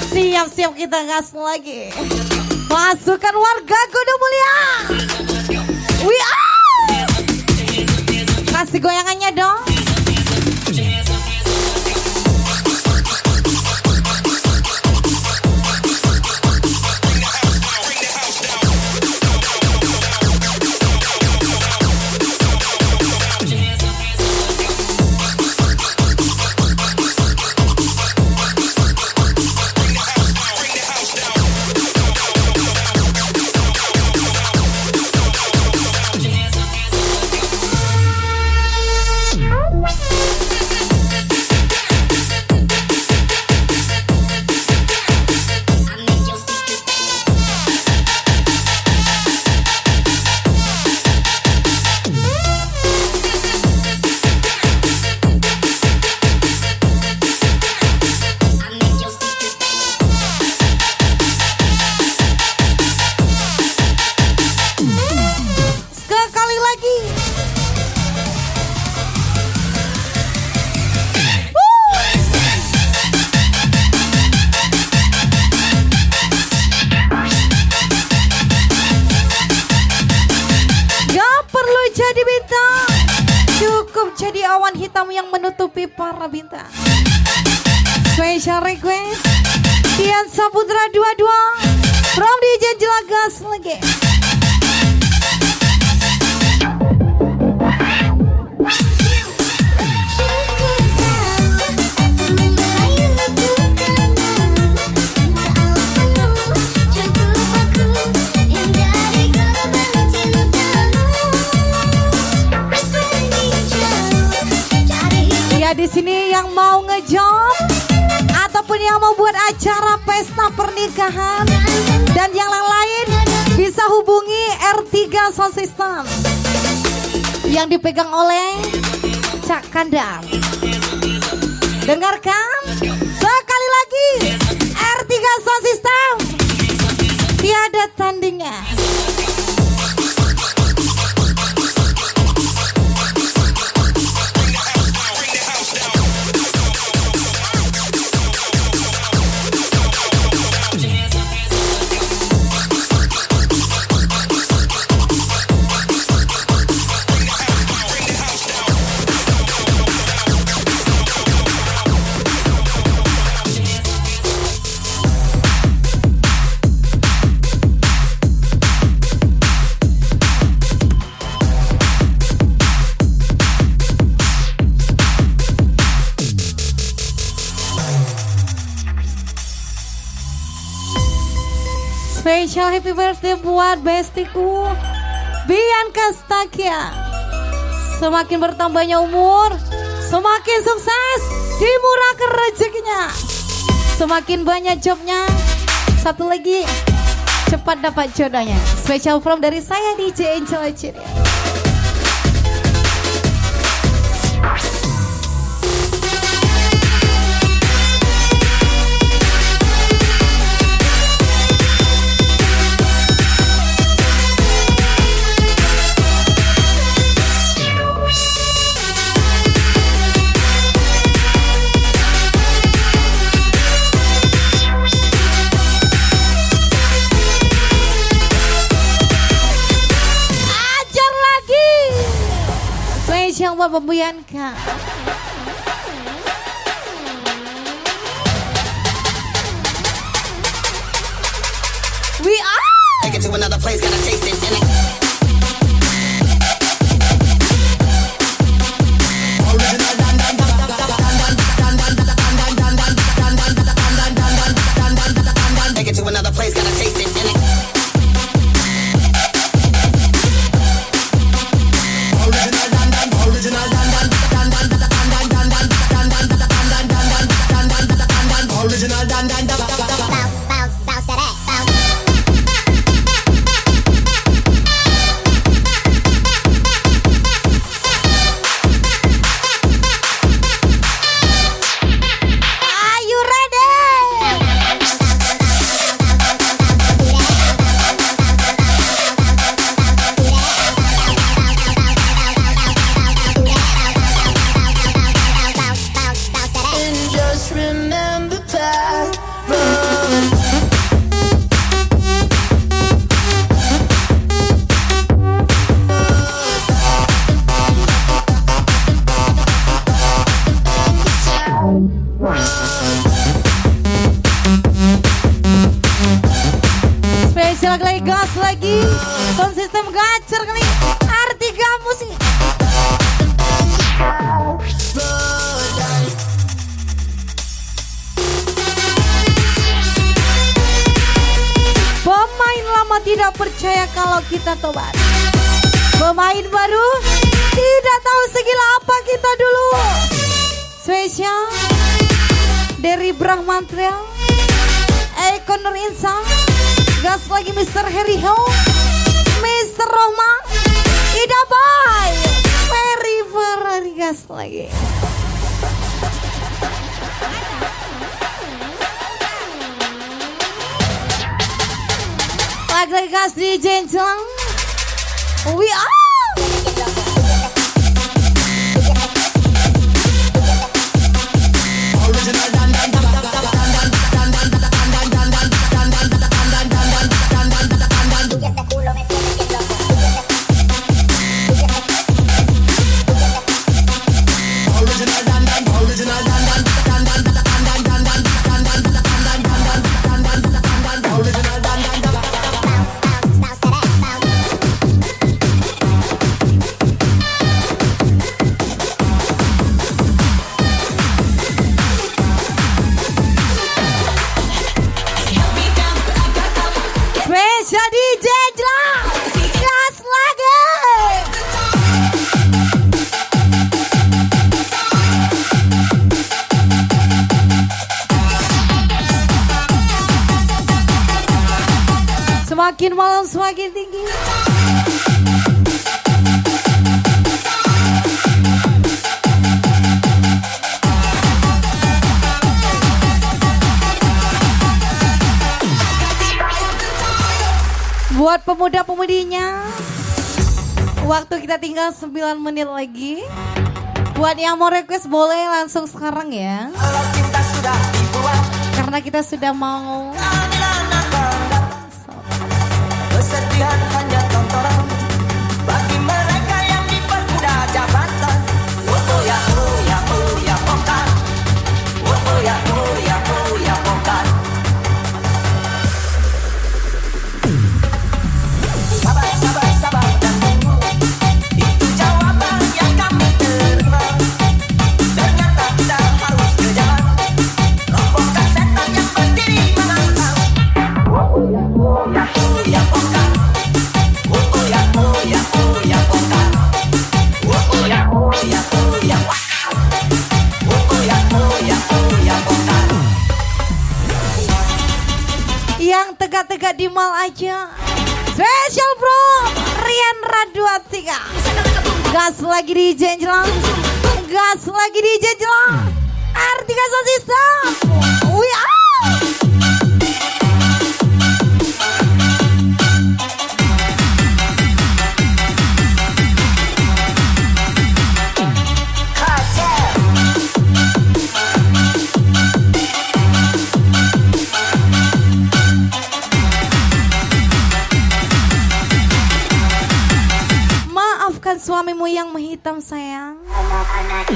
Siap-siap kita gas lagi. Pasukan warga Gunung Mulia. We are. Kasih goyangannya dong. Sekali lagi. Gak perlu jadi bintang, cukup jadi awan hitam yang menutupi para bintang. Special request Dian Saputra 22 from DJ Jelagas lagi. Ya di sini yang mau ngejob ataupun yang mau buat acara pesta pernikahan dan yang lain bisa hubungi R3 Sound System yang dipegang oleh Cak Kandar. Dengarkan sekali lagi, R3 Sound System tiada tandingnya. Special happy birthday buat bestiku Bianca Stakia. Semakin bertambahnya umur, semakin sukses, dimurahkan rezekinya, semakin banyak jobnya. Satu lagi, cepat dapat jodohnya. Special from dari saya DJ Angel Ciria. Spesial buat Bianca. We are. Take it to another place, gotta taste it. And take it to another place, gotta taste it. And original dan bounce that ass, bounce. Ajak lagi gas lagi. Sound system gacor kali. Arti kamu sih. Pemain lama tidak percaya kalau kita tobat. Pemain baru tidak tahu segila apa kita dulu. Spesial dari Brahmantria, Eko Nur Insan, gas lagi Mr. Harry Ho, Mr. Roma, Ida Bay, Ferry Ferrari, gas lagi. Lagi gas di Jenjang. We are. Jadi Jejla, gas lagi. Semakin malam semakin tinggi. Buat pemuda-pemudinya, waktu kita tinggal 9 menit lagi. Buat yang mau request boleh langsung sekarang ya. Karena kita sudah mau. Kesedihan hanya tontonan bagi mereka yang dipermuda jabatan. Oh ya, oh ya, oh ya, pokar. Oh ya, oh ya, oh ya, pokar. Sabar, sabar, sabar dan tunggu. Itu jawaban yang kami terima. Ternyata kita harus ke jalan. Robohkan setan yang berdiri menantang. Oh ya, oh ya, oh ya, pokar. Oh ya, oh ya, oh ya, pokar. Oh ya, oh ya, oh ya, pokar. Oh ya, oh ya, oh ya, pokar. Yang tegak-tegak di mal aja. Spesial bro, Rian Radua 3. Gas lagi di Jenjelang. Gas lagi di Jenjelang. Artika Sound System. We are. Maafkan suamimu yang menghitam sayang,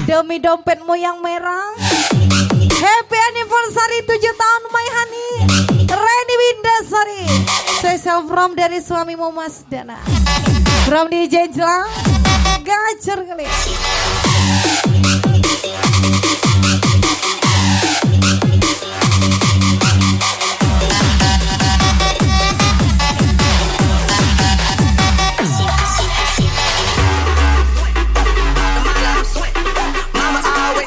demi dompetmu yang merah. Happy anniversary 7 tahun My Honey Reni Windasari. Special from dari suamimu Mas Dana. From DJ Jelang. Gacor kali.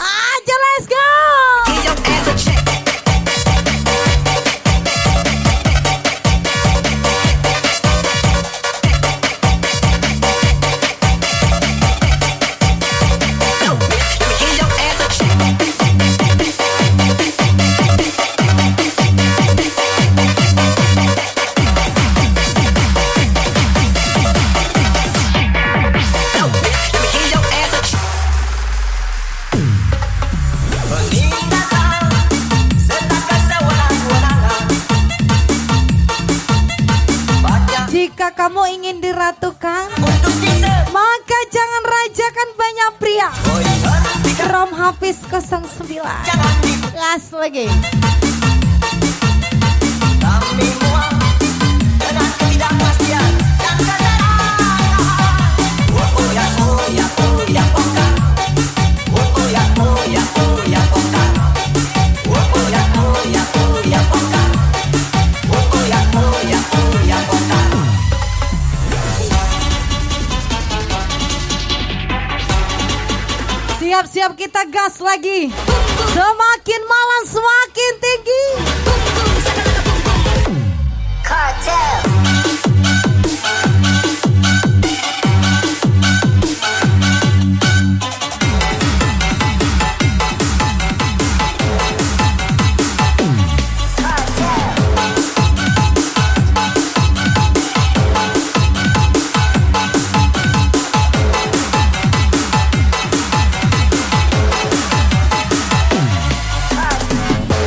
Aja let's go. Jika kamu ingin diratukan, maka jangan rajakan banyak pria. Rom Hafiz 09. Last lagi. Kami muak dengan Siap-siap kita gas lagi. Semakin malam semakin tinggi. Cartel.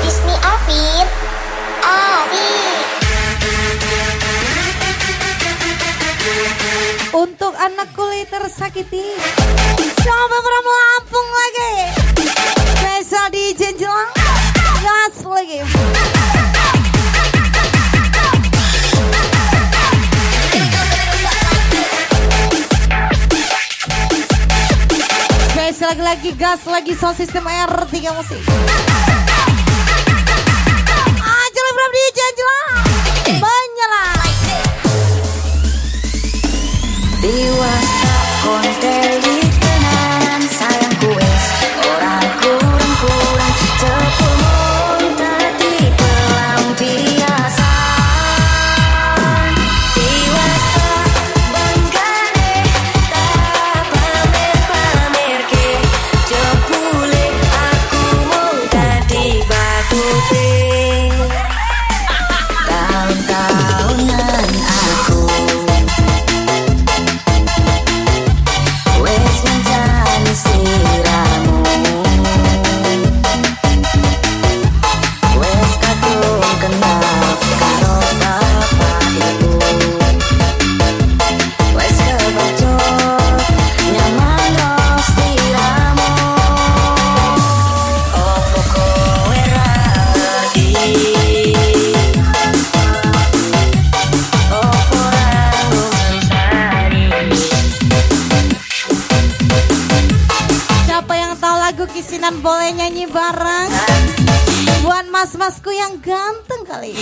Disney Afif, Untuk anak kulit tersakiti, coba from Lampung lagi. Spesial di Jenjelang, gas lagi. Spesial lagi gas lagi sound system R3 musik. Aja from di Jenjelang, menyala. Dewasa konteli tenan sayangku wes ora kurang-kurang cepul tadi pelampiasan. Dewasa banggane tak pamer-pamer ke jepule aku mau tadi batute tahun-tahunan aku wes menjadi siramu, wes kadung kenal karo bapak ibu, wes kebacot nyaman lo siramu. Opo kowe ra ngerti, opo ra ngumensari. Siapa yang tahu lagu Kisinan boleh nyanyi bareng? Buat mas-masku yang ganteng kali.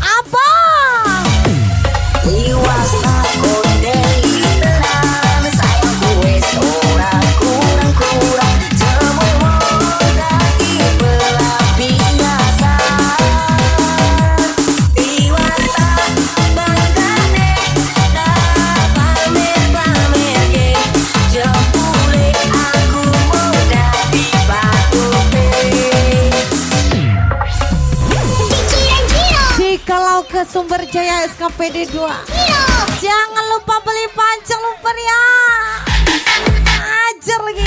Apa? Jikalau ke Sumber Jaya SKPD 2, jangan lupa beli pancang lupa ya. Ajar lagi.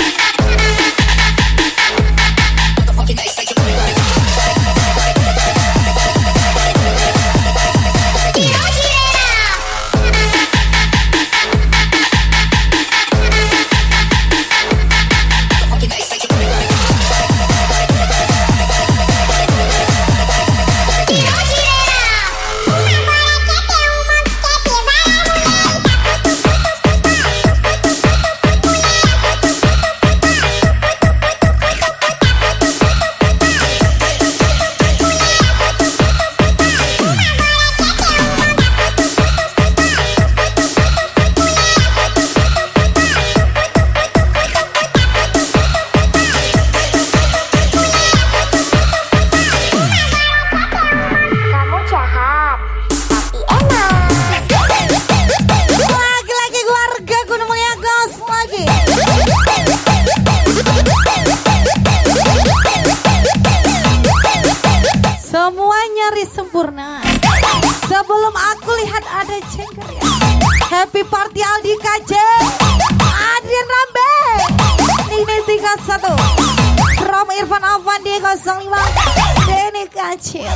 kamu jahat, tapi enak. Lagi-lagi keluarga Gunung Mulia gas lagi. Semua nyaris sempurna. Sebelum aku lihat ada cengker ya. Happy party Aldi KJ, Adrian Rambe, ini 31, From Irfan Avandi 05, Denny Kacil.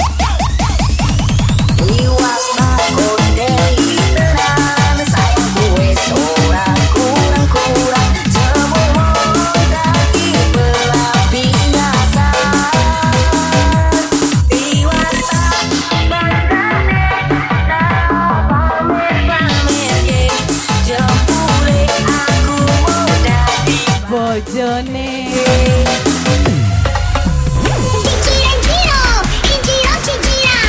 Iwasna kondei tenan sayangku wes ora kurang-kurang semua kaki pelampiasan. Iwasna banggane tak pamer-pamer ke jempule aku mau dadi Bojone. Cinciran Ciro, Injiro Cincira,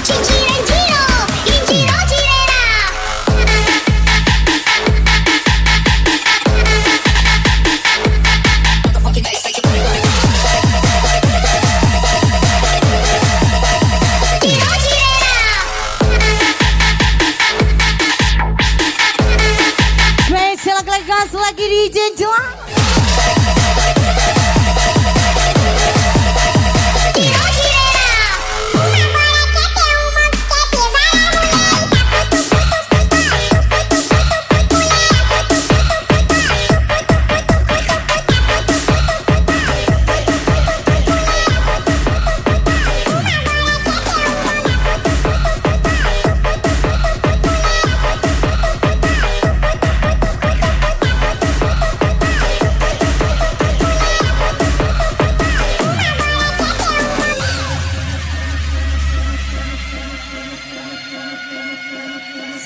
Cinciran Ciro, Injiro Cirera.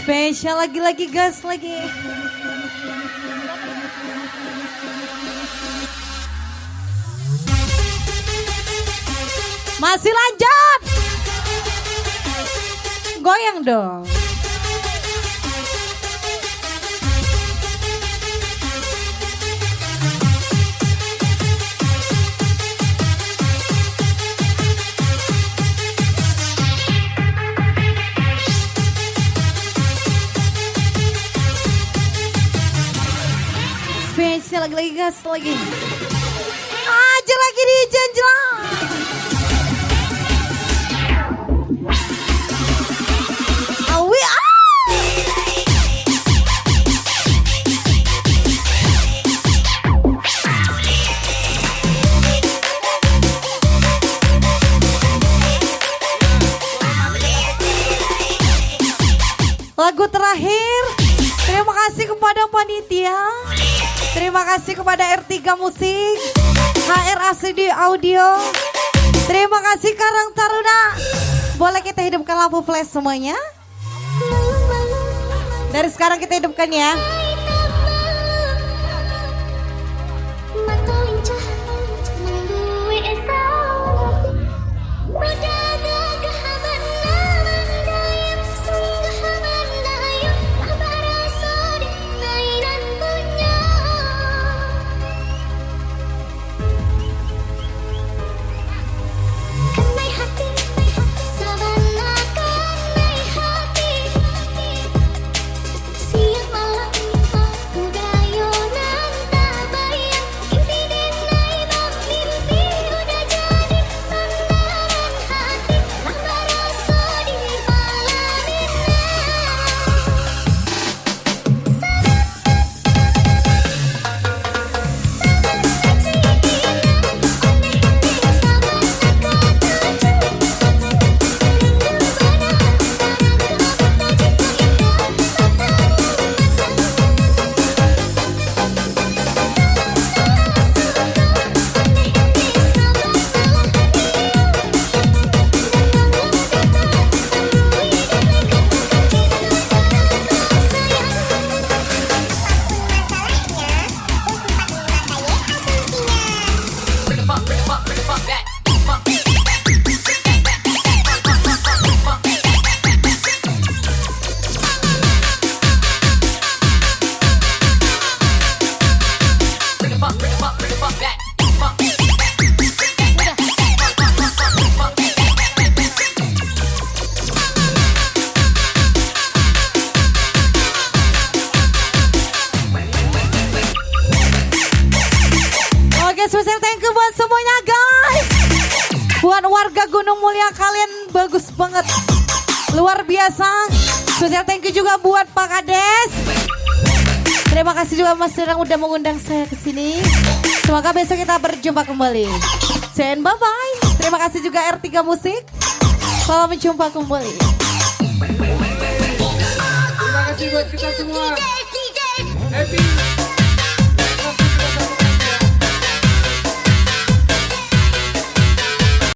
Spesial lagi-lagi gas lagi. Masih lanjut. Goyang dong. Spesial lagi-lagi gas lagi. Aja lagi di jenjang. Awi lagu terakhir. Terima kasih kepada panitia. Terima kasih kepada R3 Musik, HRACD Audio. Terima kasih Karang Taruna. Boleh kita hidupkan lampu flash semuanya? Dari sekarang kita hidupkan ya. Spesial thank you buat semuanya guys. Buat warga Gunung Mulia kalian bagus banget. Luar biasa. Spesial thank you juga buat Pak Kades. Terima kasih juga Mas Dirang udah mengundang saya ke sini. Semoga besok kita berjumpa kembali. And bye bye. Terima kasih juga R3 Musik. Sampai jumpa kembali. Terima kasih buat kita semua. Happy